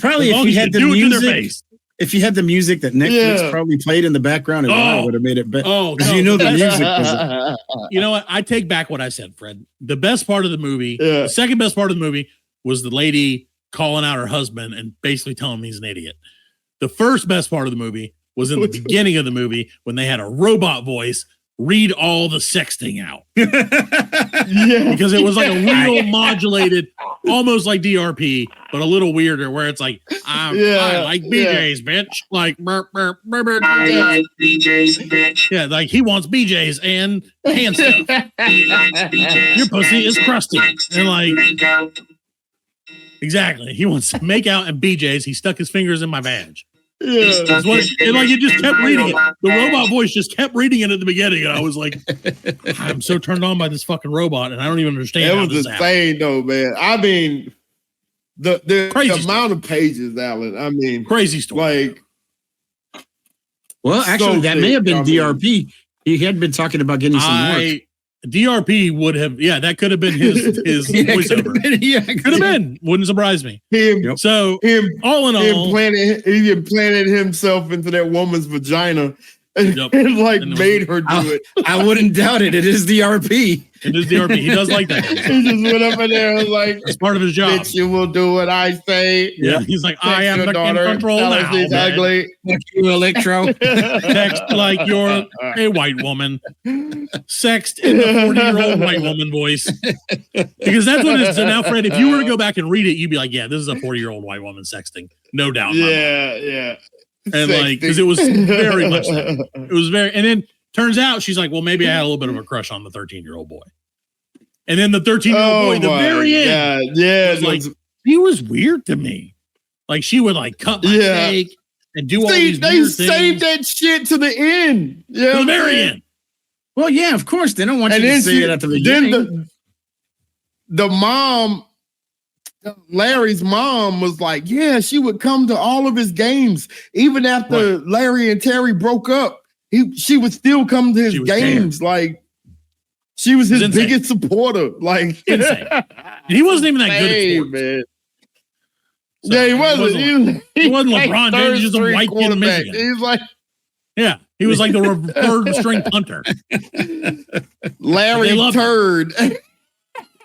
probably if you had the music, if you had the music that Netflix probably played in the background, it would have made it better. The music was. You know what? I take back what I said, Fred. The best part of the movie, the second best part of the movie, was the lady calling out her husband and basically telling him he's an idiot. The first best part of the movie was in the beginning of the movie when they had a robot voice read all the sexting out. Because it was like a real modulated, almost like DRP, but a little weirder, where it's like, I like BJ's, bitch. Like, burp, burp, burp, burp. I like BJ's, bitch. Yeah, like he wants BJ's and hand stuff. He likes BJ's. Your pussy is crusty. And like, exactly. He wants to make out and BJ's. He stuck his fingers in my vag. Yeah. And like it just kept reading it. The robot voice just kept reading it at the beginning, and I was like, I'm so turned on by this fucking robot, and I don't even understand. That was insane, though, man. I mean, the amount of pages, Alan. I mean, crazy story. Like, well, actually, that may have been DRP. He had been talking about getting some work. DRP would have, that could have been his voiceover. Could have been. Wouldn't surprise me. All in all, he implanted himself into that woman's vagina Yep. and like And made her do it. I wouldn't doubt it. It is the RP. It is the RP. He does like that. He just went up in there and was like, It's part of his job. bitch, you will do what I say. Yeah, he's like, I am Text the your in daughter, control tell her now. she's man. ugly. You Electro. Text like you're a white woman. Sext in the 40-year-old white woman voice. Because that's what it is. So now, Fred, if you were to go back and read it, you'd be like, yeah, this is a 40-year-old white woman sexting. No doubt. in my mind. Yeah. And like, because it was very much that. It was very, and then turns out she's like, well, maybe I had a little bit of a crush on the 13-year-old boy. And then the 13-year-old boy, at the very end, was like, he was weird to me. Like, she would like cut my steak and do all these they weird saved things. that shit to the end. Yeah, To the very end. Well, yeah, of course. They don't want you to say it at the beginning. Then the mom, Larry's mom, was like, yeah, she would come to all of his games. Even after Larry and Terry broke up, she would still come to his games. Like, she was his biggest supporter. Like, insane. He wasn't even that good at sports. Man. So yeah, he wasn't. He wasn't LeBron James. He's just a white kid in Michigan. He's like, yeah, he was like the third string punter. Larry Turd.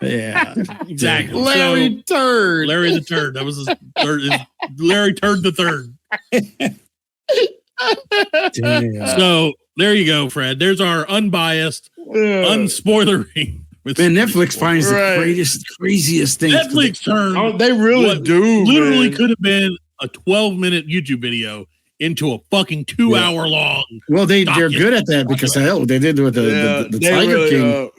Yeah, exactly. Larry Turd. Larry the Turd. That was his third. Larry Turd the Third. So there you go, Fred. There's our unbiased, unspoilery. Man, Netflix finds the craziest things. Netflix turned. Oh, they really do. Literally man. could have been a 12-minute YouTube video into a fucking 2-hour long. Well, they're good at that because hell, they did with the Tiger really, King.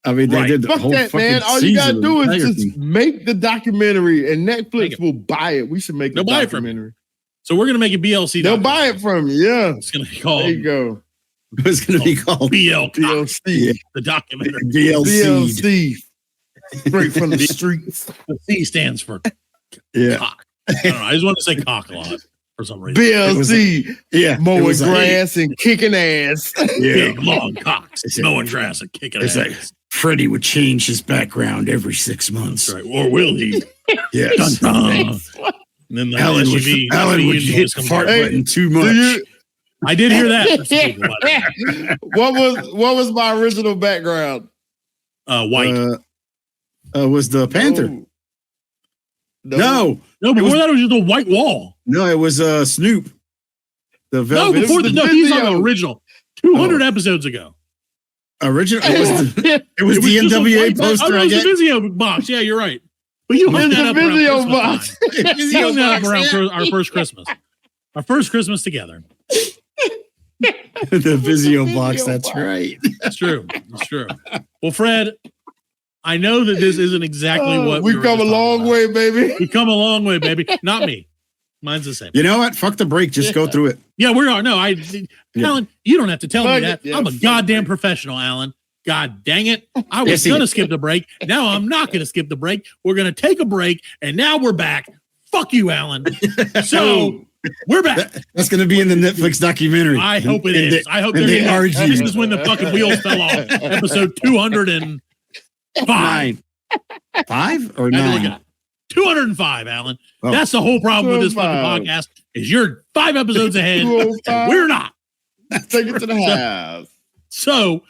I mean, they did the Fuck whole that, fucking man. All you season gotta do of is Tiger just King. make the documentary, and Netflix will buy it. We should make the They'll buy it from documentary. So we're gonna make a BLC. They'll buy it from you. Yeah, it's gonna be called. There you go. It's gonna be called BLC. The documentary. DLC. Straight from the streets. The C stands for cock. I don't know. I just want to say cock a lot for some reason. BLC. Mowing was grass and kicking ass. Big long cocks. Mowing grass and kicking ass. Like Freddie would change his background every 6 months. That's right. Or will he? Yes. Dun, dun. And then the Alan would hit the fart button too much. I did hear that. What was my original background? White. Was the Panther? No, before that it was just a white wall. No, it was Snoop. The Velvet. No, before he's on the original. 200 episodes ago. Original. It was the NWA poster. It was the Vizio box. Yeah, you're right. But you hung that up around Vizio box. You hung that up around our first Christmas. Our first Christmas together. The Vizio box. That's right. It's true. It's true. Well, Fred, I know that this isn't exactly what we've come a long way, baby. We've come a long way, baby. Not me. Mine's the same. You know what? Fuck the break. Just go through it. Yeah, we are. No, Alan, you don't have to tell me that. Yeah, I'm a goddamn professional, Alan. God dang it. I was going to skip the break. Now I'm not going to skip the break. We're going to take a break, and now we're back. Fuck you, Alan. So we're back. That's going to be in the Netflix documentary. I hope it is. I hope this is when the fucking wheels fell off. Episode 205. 5 or 9? 205, Alan. Oh. That's the whole problem with this fucking podcast is you're 5 episodes ahead and we're not. Take it to the house. So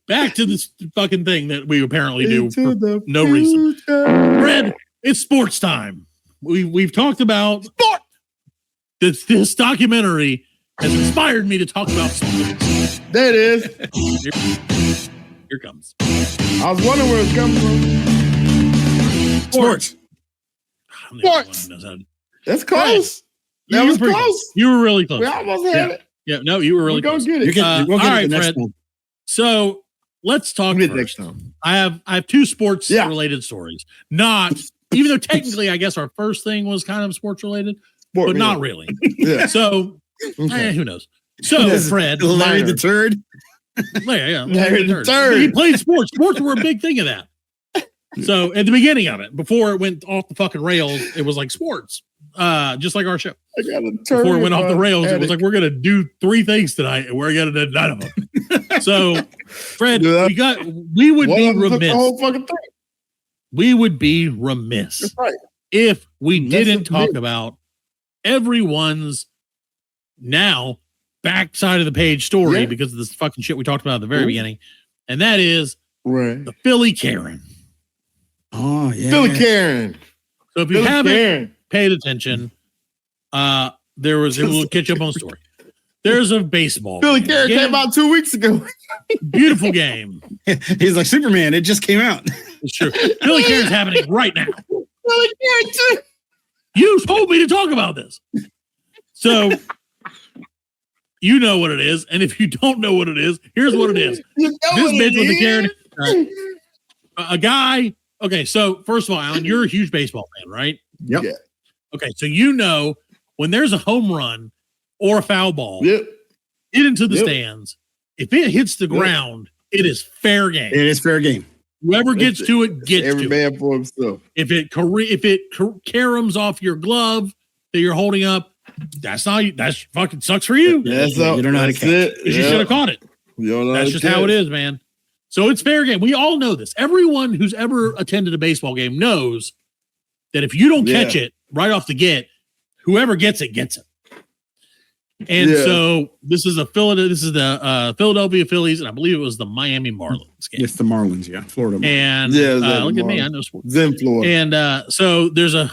back to this fucking thing that we apparently do for no reason. Fred, it's sports time. We've talked about sport. This documentary has inspired me to talk about sports. There it is. Here it comes. I was wondering where it's coming from. Sports. That's close. That was close. You were really close. We almost had it. Yeah, no, you were really close. Get it. We'll get all right, the next Fred. one. So let's talk next first. time. I have 2 sports related stories. Not even though technically, I guess our first thing was kind of sports related, but not really. Yeah. So who knows? So Fred, Larry the Turd. Larry the Turd. He played sports. Sports were a big thing of that. So at the beginning of it, before it went off the fucking rails, it was like sports, just like our show. Before it went off the rails, it was like we're gonna do 3 things tonight, and we're gonna do none of them. So, Fred, we would be remiss. We would be remiss if we didn't talk about everyone's now backside of the page story Yeah. because of this fucking shit we talked about at the very beginning. And that is Right. the Philly Karen. Oh yeah. Philly Karen. So if you Philly haven't Karen. paid attention, there was a little catch up on story. There's a baseball. Philly game. Karen came out 2 weeks ago. Beautiful game. He's like Superman. It just came out. It's true. Philly Karen's happening right now. Philly Karen too. You told me to talk about this. So you know what it is. And if you don't know what it is, here's what it is. You know This what bitch it with the is. Karen. A guy. Okay, so first of all, Alan, you're a huge baseball fan, right? Yep. Yeah. Okay, so you know when there's a home run or a foul ball, Yep. get into the Yep. stands. If it hits the ground, it is fair game. It is fair game. Whoever gets to it gets Every to it. man for himself. If it caroms off your glove that you're holding up, that's fucking sucks for you. That's You all. don't know how to That's catch. it. You should have caught it. You don't know That's how just to how it catch. is, man. So it's fair game. We all know this. Everyone who's ever attended a baseball game knows that if you don't catch it right off the get, whoever gets it gets it. And Yeah. so this is the Philadelphia Phillies, and I believe it was the Miami Marlins game. It's the Marlins, yeah, Florida. And Yeah, it's the look at me, Marlins. I know sports. Zen Florida. And so there's a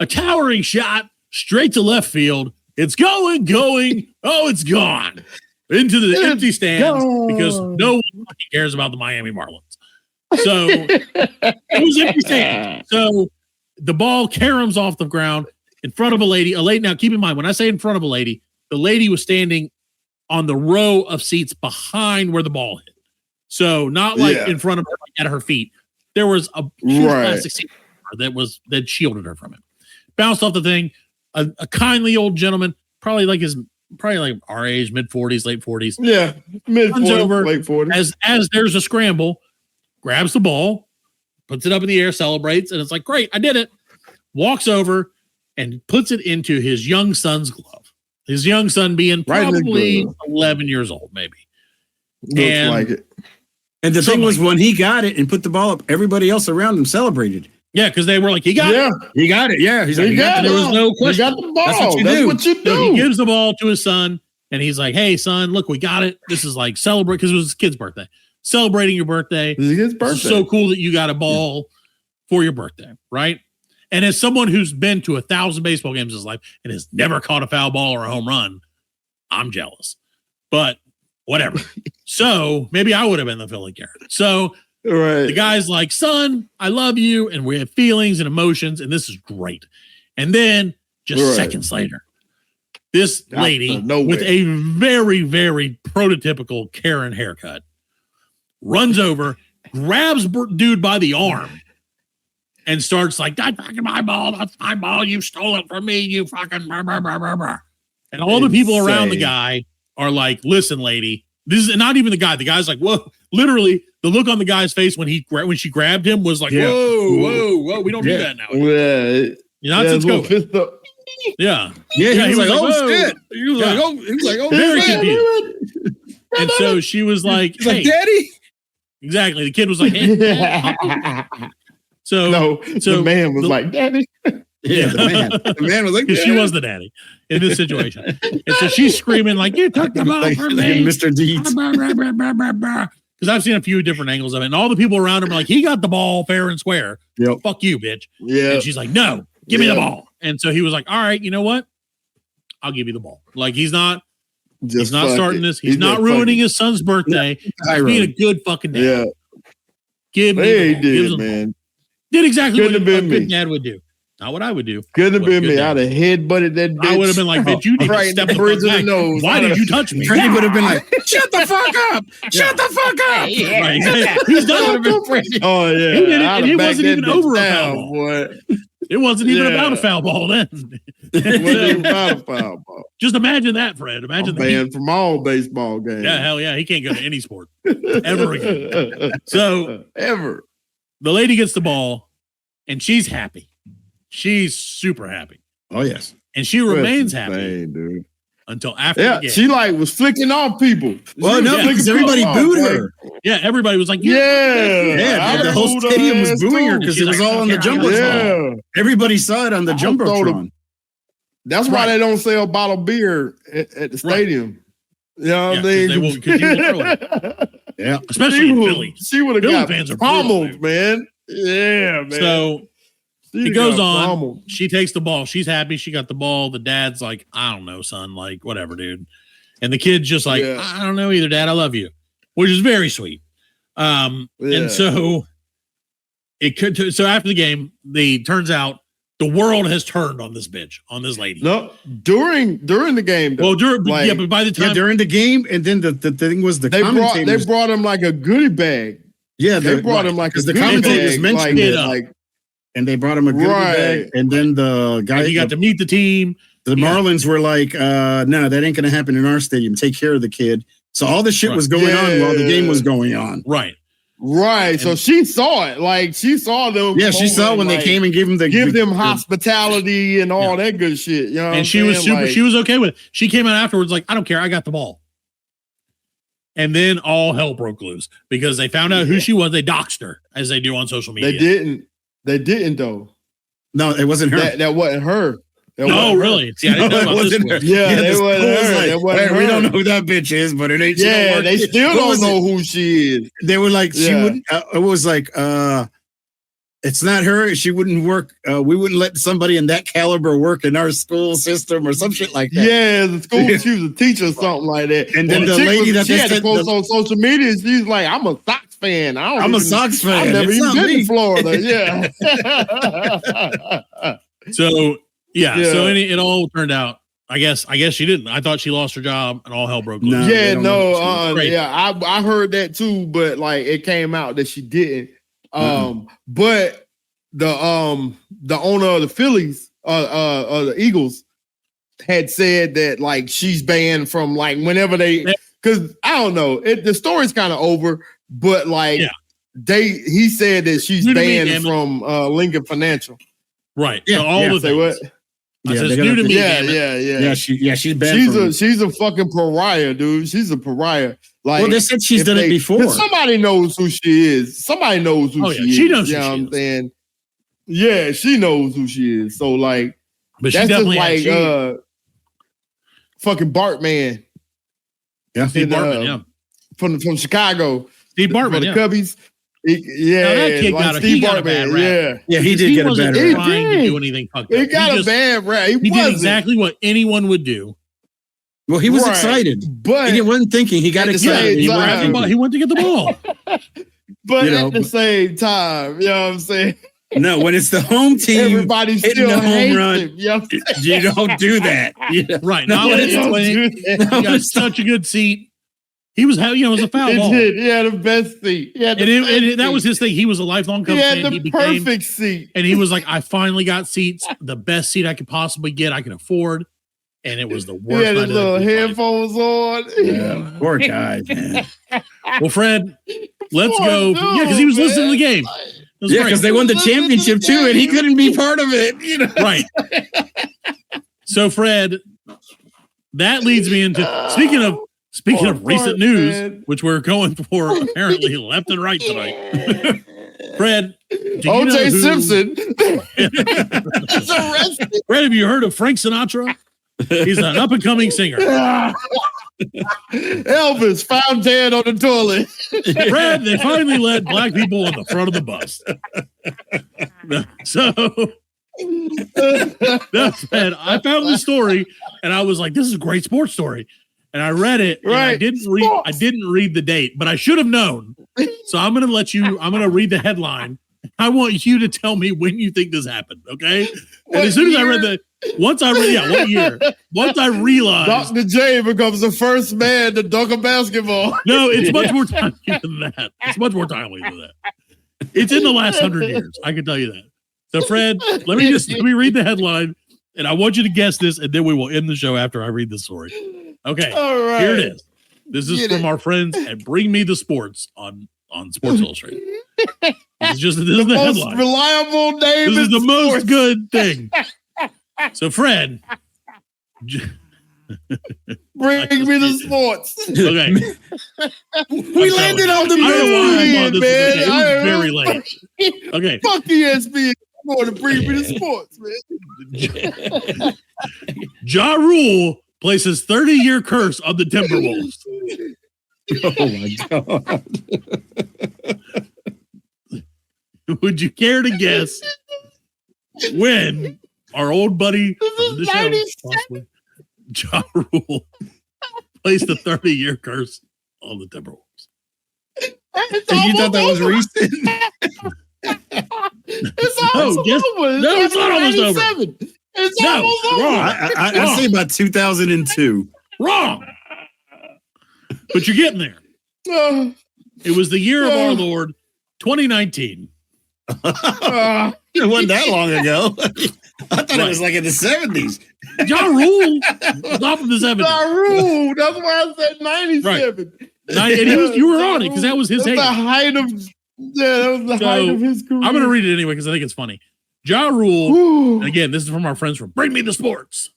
towering shot straight to left field. It's going. Oh, it's gone into the empty stands because no one fucking cares about the Miami Marlins. So it was empty stands. So the ball caroms off the ground in front of a lady. Now, keep in mind, when I say in front of a lady, the lady was standing on the row of seats behind where the ball hit. So not like in front of her, like at her feet. There was a huge plastic seat that shielded her from it. Bounced off the thing. A kindly old gentleman, probably like our age, mid 40s, late 40s. Yeah, mid Runs 40s, over late 40s. as there's a scramble, grabs the ball, puts it up in the air, celebrates, and it's like, great, I did it. Walks over and puts it into his young son's glove. His young son being Right in his probably glove. 11 years old, maybe. Looks like it. And the thing was, when he got it and put the ball up, everybody else around him celebrated. Yeah, because they were like, he got it. He got it. Yeah, he's like, He got There it. was no You question. got the ball. That's what you That's do. what you So do. he gives the ball to his son, and he's like, hey, son, look, we got it. This is like celebrate, because it was his kid's birthday. Celebrating your birthday. It's his It's birthday. so cool that you got a ball for your birthday, right? And as someone who's been to 1,000 baseball games in his life and has never caught a foul ball or a home run, I'm jealous. But whatever. So maybe I would have been the Philly Karen. So Right. the guy's like, son, I love you. And we have feelings and emotions. And this is great. And then just Right. seconds later, this Out lady of nowhere. with a very, very prototypical Karen haircut runs over, grabs dude by the arm, and starts like, that's fucking my ball. That's my ball. You stole it from me. You fucking blah, blah, blah, blah, blah. And all the people around the Insane. guy are like, listen, lady, this is not even the guy. The guy's like, whoa, literally the look on the guy's face when she grabbed him was like, Yeah. whoa. We don't do that now. Yeah. You're not Yeah, since little COVID. fist up. Yeah. Yeah, he was like, oh whoa. shit. He was Yeah. like, oh, he was like, oh, Very shit. confused. And so she was like, He's like, hey, Daddy. exactly. The kid was like, hey. So No, the man was the- like, Daddy. Yeah, the man was like, because she was the daddy in this situation. And so she's screaming like, you took the ball like, from like me. Mr. Deeds. Because I've seen a few different angles of it. And all the people around him are like, he got the ball fair and square. Yep. Fuck you, bitch. Yeah. And she's like, no, give me the Yeah. ball. And so he was like, all right, you know what? I'll give you the ball. Like he's not fuck starting it. this. He's not just ruining fuck his son's birthday. He's Tyro. being a good fucking it. dad. Yeah. Give me Hey, the he ball. Gives did, him the ball. man. Did exactly Couldn't what have a been good me. dad would do. Not what I would do. Couldn't have What a been good me. dad. I'd have headbutted that bitch. I would have been like, bitch, you need right to in step the the bridge fuck of the back. nose. Why did you touch me? Freddie would have been like, shut the fuck up. Shut the fuck up. Right, exactly. He's done. Oh, yeah. He did it, I'd and have it backed wasn't that even bitch over a down, foul ball. boy. It wasn't even Yeah. about a foul ball then. It wasn't even about a foul ball. Just imagine that, Fred. I'm Imagine that. banned from all baseball games. Yeah, hell yeah. He can't go to any sport ever again. So Ever. the lady gets the ball and she's happy. She's super happy. Oh, yes. And she remains That's happy insane, dude. until after Yeah, the game. she like was flicking off people. Well, no, Yeah. because everybody Flicking booed off, her. Yeah, everybody was like, Yeah. Yeah, the I whole booed her stadium was ass booing her too. because She's it was like, all on the yeah. Jumbotron. Everybody saw it on the I told Jumbotron. That's why they don't sell bottled beer at the stadium. You know what I Yeah, 'cause mean? because he will throw it. Yeah. Especially in Philly. She would have Philly got fans are brutal, pummeled, man. Yeah, man. So She it goes got on. pummeled. She takes the ball. She's happy. She got the ball. The dad's like, I don't know, son. Like, whatever, dude. And the kid's just like, Yeah. I don't know either, Dad. I love you, which is very sweet. And so it could. So after the game, turns out the world has turned on this bitch, on this lady. No, during the game. Though, Well, like, yeah, but by the time during the game, and then the thing was the they commentators. brought him like a goodie bag. Yeah, They brought him like a the goodie commentators bag, mentioned it, like, and they brought him a goodie bag, and then the guy he got to meet the team. The Marlins were like, no, that ain't going to happen in our stadium. Take care of the kid. So all the shit was going on while the game was going on. Right. So she saw it. Like, she saw them. Yeah, she saw when they came and gave them hospitality and all that good shit. You know, And she was she was okay with it. She came out afterwards like, I don't care. I got the ball. And then all hell broke loose because they found out who she was. They doxed her, as they do on social media. They didn't though. No, it wasn't her. That wasn't her. No, really? See, I didn't know about this one. Yeah, it wasn't her. Like, we don't know who that bitch is, but it ain't. Yeah, they still don't know who she is. They were like, she wouldn't. It was like, it's not her. She wouldn't work. We wouldn't let somebody in that caliber work in our school system or some shit like that. Yeah, the school, she was a teacher or something like that. And then the lady that she had to post on social media, she's like, I'm a Sox fan. I'm a Sox fan. I've never even been to Florida. Yeah. So it all turned out. I guess she didn't. I thought she lost her job and all hell broke loose. I heard that too, but like it came out that she didn't. But the owner of the Phillies, the Eagles, had said that like she's banned from like whenever because I don't know, the story's kind of over, but like he said that she's banned from Lincoln Financial. Right. Yeah. So all the say what? It's new to me. Yeah. She's banned. She's a fucking pariah, dude. She's a pariah. Like, well, they said she's done it before. Somebody knows who she is. Somebody knows who she is. She knows you who know she what I'm is. saying? Yeah, she knows who she is. So like, but that's she just definitely like fucking Bartman. Yeah, Steve Bartman. From Chicago. Steve Bartman. For the Cubbies. Now that kid like he got a bad rap. Yeah, he did get a bad rap. He wasn't trying to do anything fucked up. He got a bad rap. He did exactly what anyone would do. Well, he was excited, but he wasn't thinking. He got excited. He went to get the ball. But at the same time, you know what I'm saying? No, when it's the home team, everybody's hitting still the home run. him, you know what I'm saying? You don't do that. Right. No, Now it's playing. He got such a good seat. He was, it was a foul ball. He had the best seat. That was his thing. He was a lifelong Cubs fan. He had the perfect seat. And he was like, I finally got seats, the best seat I could possibly get, I can afford. And it was the worst. He had his little headphones on. Yeah, poor guy, man. Well, Fred, let's go. Yeah, because he was listening to the game. Yeah, because they won the championship too, and he couldn't be part of it. Right. So, Fred, that leads me into Speaking of recent news, which we're going for apparently left and right tonight. Fred, O.J. Simpson is arrested. Fred, have you heard of Frank Sinatra? He's an up-and-coming singer. Elvis found dead on the toilet. Fred, they finally let black people on the front of the bus. So, Fred, I found this story, and I was like, this is a great sports story. And I read it. And I didn't read the date, but I should have known. So I'm going to read the headline. I want you to tell me when you think this happened. Okay. And as soon as I read what year? Once I realized Dr. J becomes the first man to dunk a basketball. No, it's much more timely than that. It's much more timely than that. It's in the last 100 years. I can tell you that. So Fred, let me read the headline and I want you to guess this and then we will end the show after I read the story. Okay, all right. Here it is. This is from our friends at Bring Me the Sports on Sports Illustrated. This is the most headline. Reliable name. This is the most good thing. So, Fred, Bring me the sports. Okay, we landed on the moon, man. It was very late. Okay, fuck ESPN. I'm going to bring me the sports, man. Ja Rule places 30-year curse on the Timberwolves. Oh my God. Would you care to guess when our old buddy from the show, possibly, Ja Rule, placed a 30-year curse on the Timberwolves? And you thought that was recent? It's almost over. No, it's not almost over. It's No, almost over. wrong. I'd say about 2002. Wrong. But you're getting there. It was the year of our Lord, 2019. It wasn't that long ago. I thought it was like in the 70s. Ja Rule was not from the 70s. Ja Rule. That's why I said 97. Right. And you were on it because that was his That's the height of that was the height of his career. I'm going to read it anyway because I think it's funny. Ja Rule, and again, this is from our friends from Bring Me the Sports.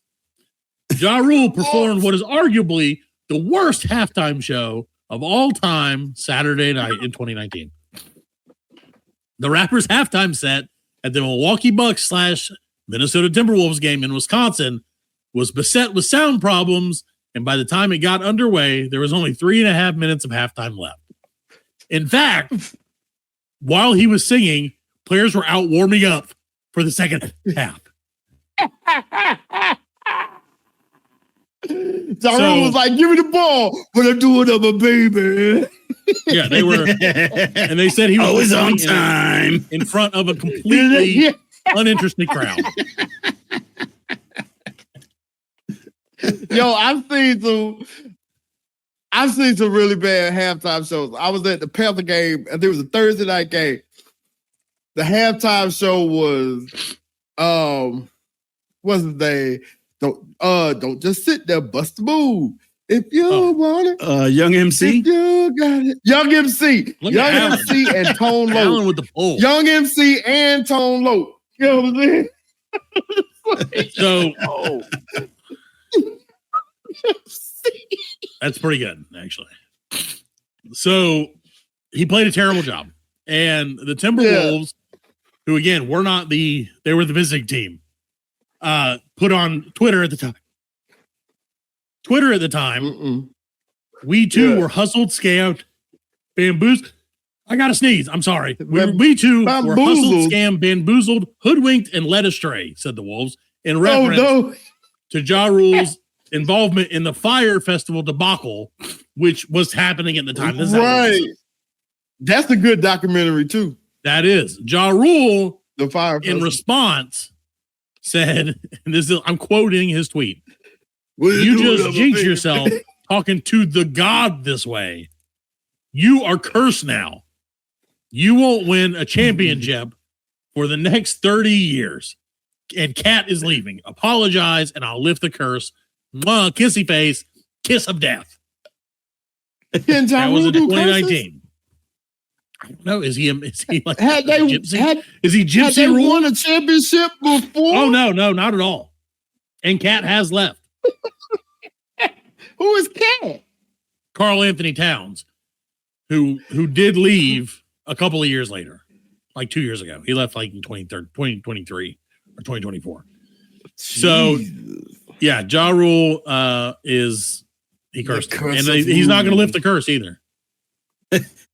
Ja Rule performed what is arguably the worst halftime show of all time Saturday night in 2019. The rapper's halftime set at the Milwaukee Bucks / Minnesota Timberwolves game in Wisconsin was beset with sound problems, and by the time it got underway, there was only 3.5 minutes of halftime left. In fact, while he was singing, players were out warming up for the second half. Ja Rule was like, give me the ball, but I do it up a baby. Yeah, they were, and they said he was always on time in front of a completely uninterested crowd. Yo, I've seen some really bad halftime shows. I was at the Panther game, and there was a Thursday night game. The halftime show was, what's his name? Don't just sit there, bust the move. If you want it, Young MC. If you got it. Young MC. Look Young at MC and Tone Loc. Allen with the pole. Young MC and Tone Loc. You know what I'm saying? So that's pretty good, actually. So he played a terrible job. And the Timberwolves, who again were not they were the visiting team, put on Twitter at the time. We too were hustled, scammed, bamboozled. I gotta sneeze. I'm sorry. We too were hustled, scammed, bamboozled, hoodwinked, and led astray, said the Wolves, in reference to Ja Rule's involvement in the Fire Festival debacle, which was happening at the time. This is That's a good documentary too. That is. Ja Rule, the Fire Festival, in response, said, and this is, I'm quoting his tweet. You just jinx yourself talking to the God this way. You are cursed now. You won't win a championship for the next 30 years. And Cat is leaving. Apologize, and I'll lift the curse. Mwah, kissy face, kiss of death. That was in 2019. I don't know. Is he like gypsy? Is he gypsy? Had they won a championship before? Oh no, not at all. And Cat has left. Who is Cat? Karl Anthony Towns, who did leave a couple of years later, like 2 years ago. He left like in 2023 or 2024. Jeez. So yeah, Ja Rule he cursed, and he's not going to lift the curse either.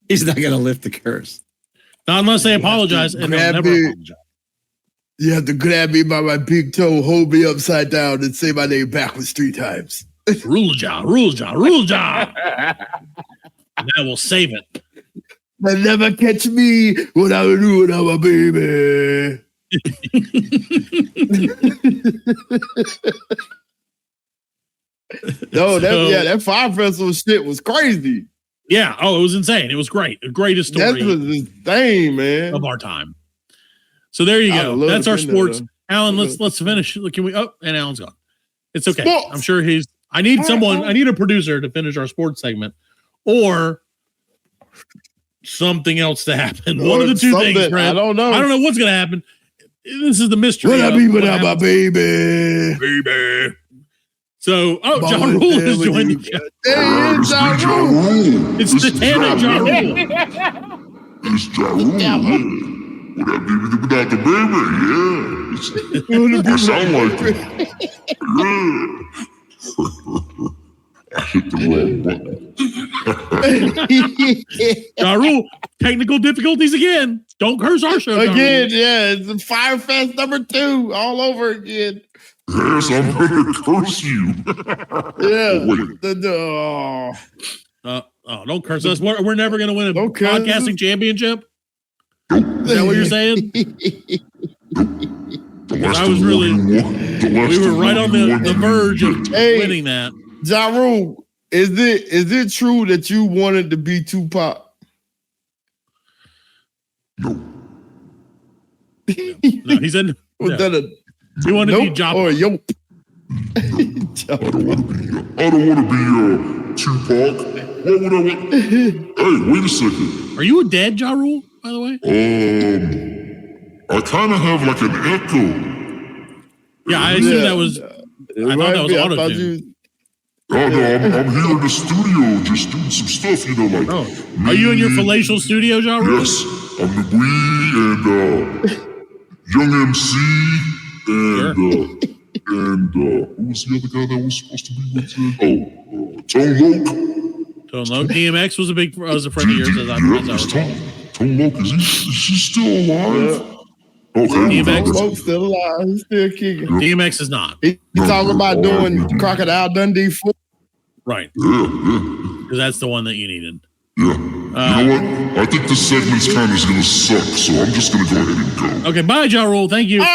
He's not going to lift the curse. Not unless they apologize, and they'll never apologize. You have to grab me by my big toe, hold me upside down, and say my name backwards 3 times. Rule Ja, rule Ja, rule Ja. And that will save it. They'll never catch me when I do it, I'm a baby. That Fire Festival shit was crazy. Yeah, it was insane. It was great. The greatest story insane, man, of our time. So there you go. That's our sports. Alan, let's finish. Can we? Oh, and Alan's gone. It's okay. Sports. I'm sure I need a producer to finish our sports segment, or something else to happen. One of the two things, Brad. I don't know what's going to happen. This is the mystery. What I mean without my baby. So, Ja Rule is joining the show. It's Ja Rule. It's the Tana Ja Rule. It's Ja Rule. Would I be without the baby? Yeah. I sound like it. Yeah. I hit the wrong button. Ja Rule, technical difficulties again. Don't curse our show. Ja Again, Rule. yeah, it's Firefest #2 all over again. Yes, I'm gonna curse you. Yeah. Wait. Don't curse us. We're never going to win a Don't curse us. podcasting championship. Is that what you're saying? I was really. We were right on the verge of winning that. Ja Rule, is it true that you wanted to be Tupac? No. No, he said. Was that a He wanted to be nope Joppa. or yope? I don't want to be Tupac. What would I want? Hey, wait a second. Are you a dead Ja Rule, by the way? I kind of have like an echo. Yeah, I assume that was. I thought that was auto-tune. Oh no, I'm here in the studio just doing some stuff, you know, like. Oh, are you in your palatial studio, Ja Rule? Yes, I'm the Wee and Young MC and who was the other guy that was supposed to be with you? Tone Loc. Tone Loc. DMX was a friend of yours, as I recall. Tone Loc, is he still alive? Okay. DMX Loc still alive. He's still kicking. DMX is not. He's talking about doing Crocodile Dundee 4. Right. Yeah. Because that's the one that you needed. Yeah. You know what? I think this segment's kind of going to suck, so I'm just going to go ahead and go. Okay, bye, Ja Rule. Thank you. All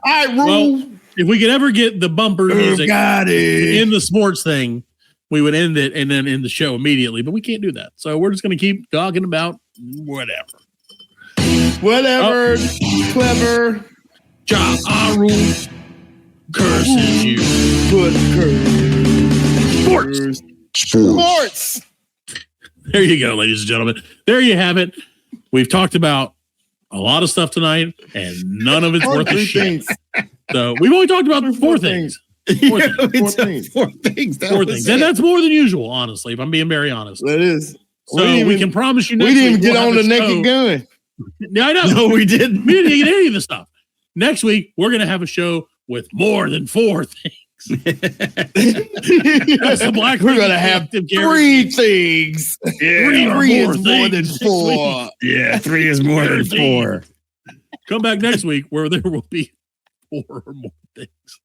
right, Rule. Well, if we could ever get the bumper music in the sports thing, we would end it and then end the show immediately, but we can't do that. So we're just going to keep talking about whatever. Clever. Ja Rule curses you. Good curse. Sports. There you go, ladies and gentlemen. There you have it. We've talked about a lot of stuff tonight, and none of it's worth a shit. So we've only talked about four things. Four things. And that's more than usual, honestly, if I'm being very honest. That is. So we can promise you next week. We didn't week get on the Naked Gun. Yeah, I know. No, we didn't. We didn't get any of the stuff. Next week, we're going to have a show with more than 4 things. That's the Black We're going to have 3 things. Yeah, 3 is more than 4. Yeah, 3 is more than 4. Come back next week where there will be 4 or more things.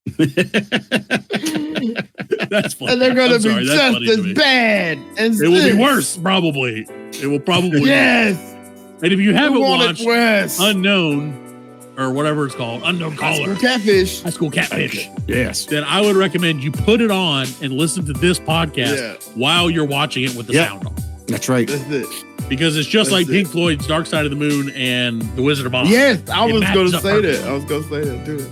That's funny. And they're going to be just as bad. It will be worse, probably. It will probably. Yes. And if you haven't watched West. Unknown or whatever it's called, Unknown Caller, High School Catfish, yes, then I would recommend you put it on and listen to this podcast while you're watching it with the sound on. That's right. That's it. Because it's just like Pink Floyd's Dark Side of the Moon and The Wizard of Oz. Yes, I was going to say perfectly. that. I was going to say that too.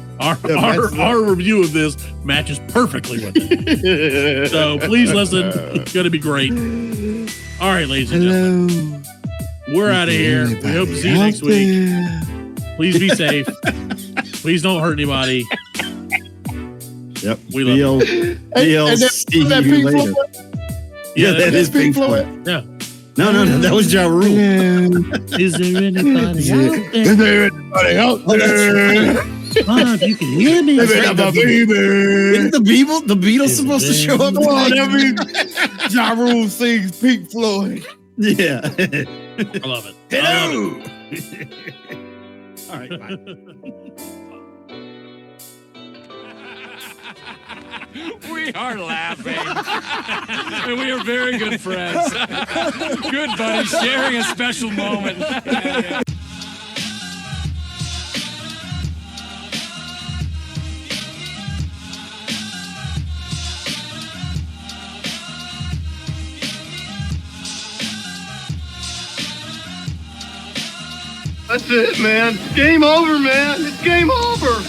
Our review of this matches perfectly with it. So please listen. It's going to be great. All right, ladies and gentlemen. We're out of here. We hope to see you next week. Please be safe. Please don't hurt anybody. Yep. We love you. We'll see you later. Yeah, that is Pink Floyd. Yeah. No. That was Ja Rule. Is there anybody out there? Is there anybody out there? If you can hear me. Isn't the Beatles supposed to show up? Come on, that means Ja Rule sings Pink Floyd. Yeah. I love it. Hello. All right, bye. We are laughing. And we are very good friends. Good buddies, sharing a special moment. That's it, man. Game over, man. It's game over.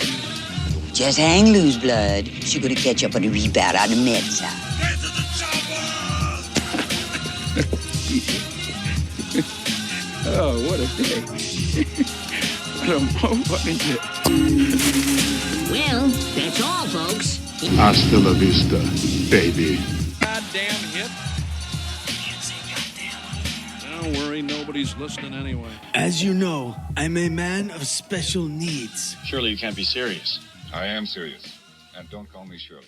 Just hang loose, blood. She's gonna catch up on the rebound on the med side. Oh, what a day. What a day. Well, that's all, folks. Hasta la vista, baby. Goddamn hit. Don't worry, nobody's listening anyway. As you know, I'm a man of special needs. Surely you can't be serious. I am serious. And don't call me Shirley.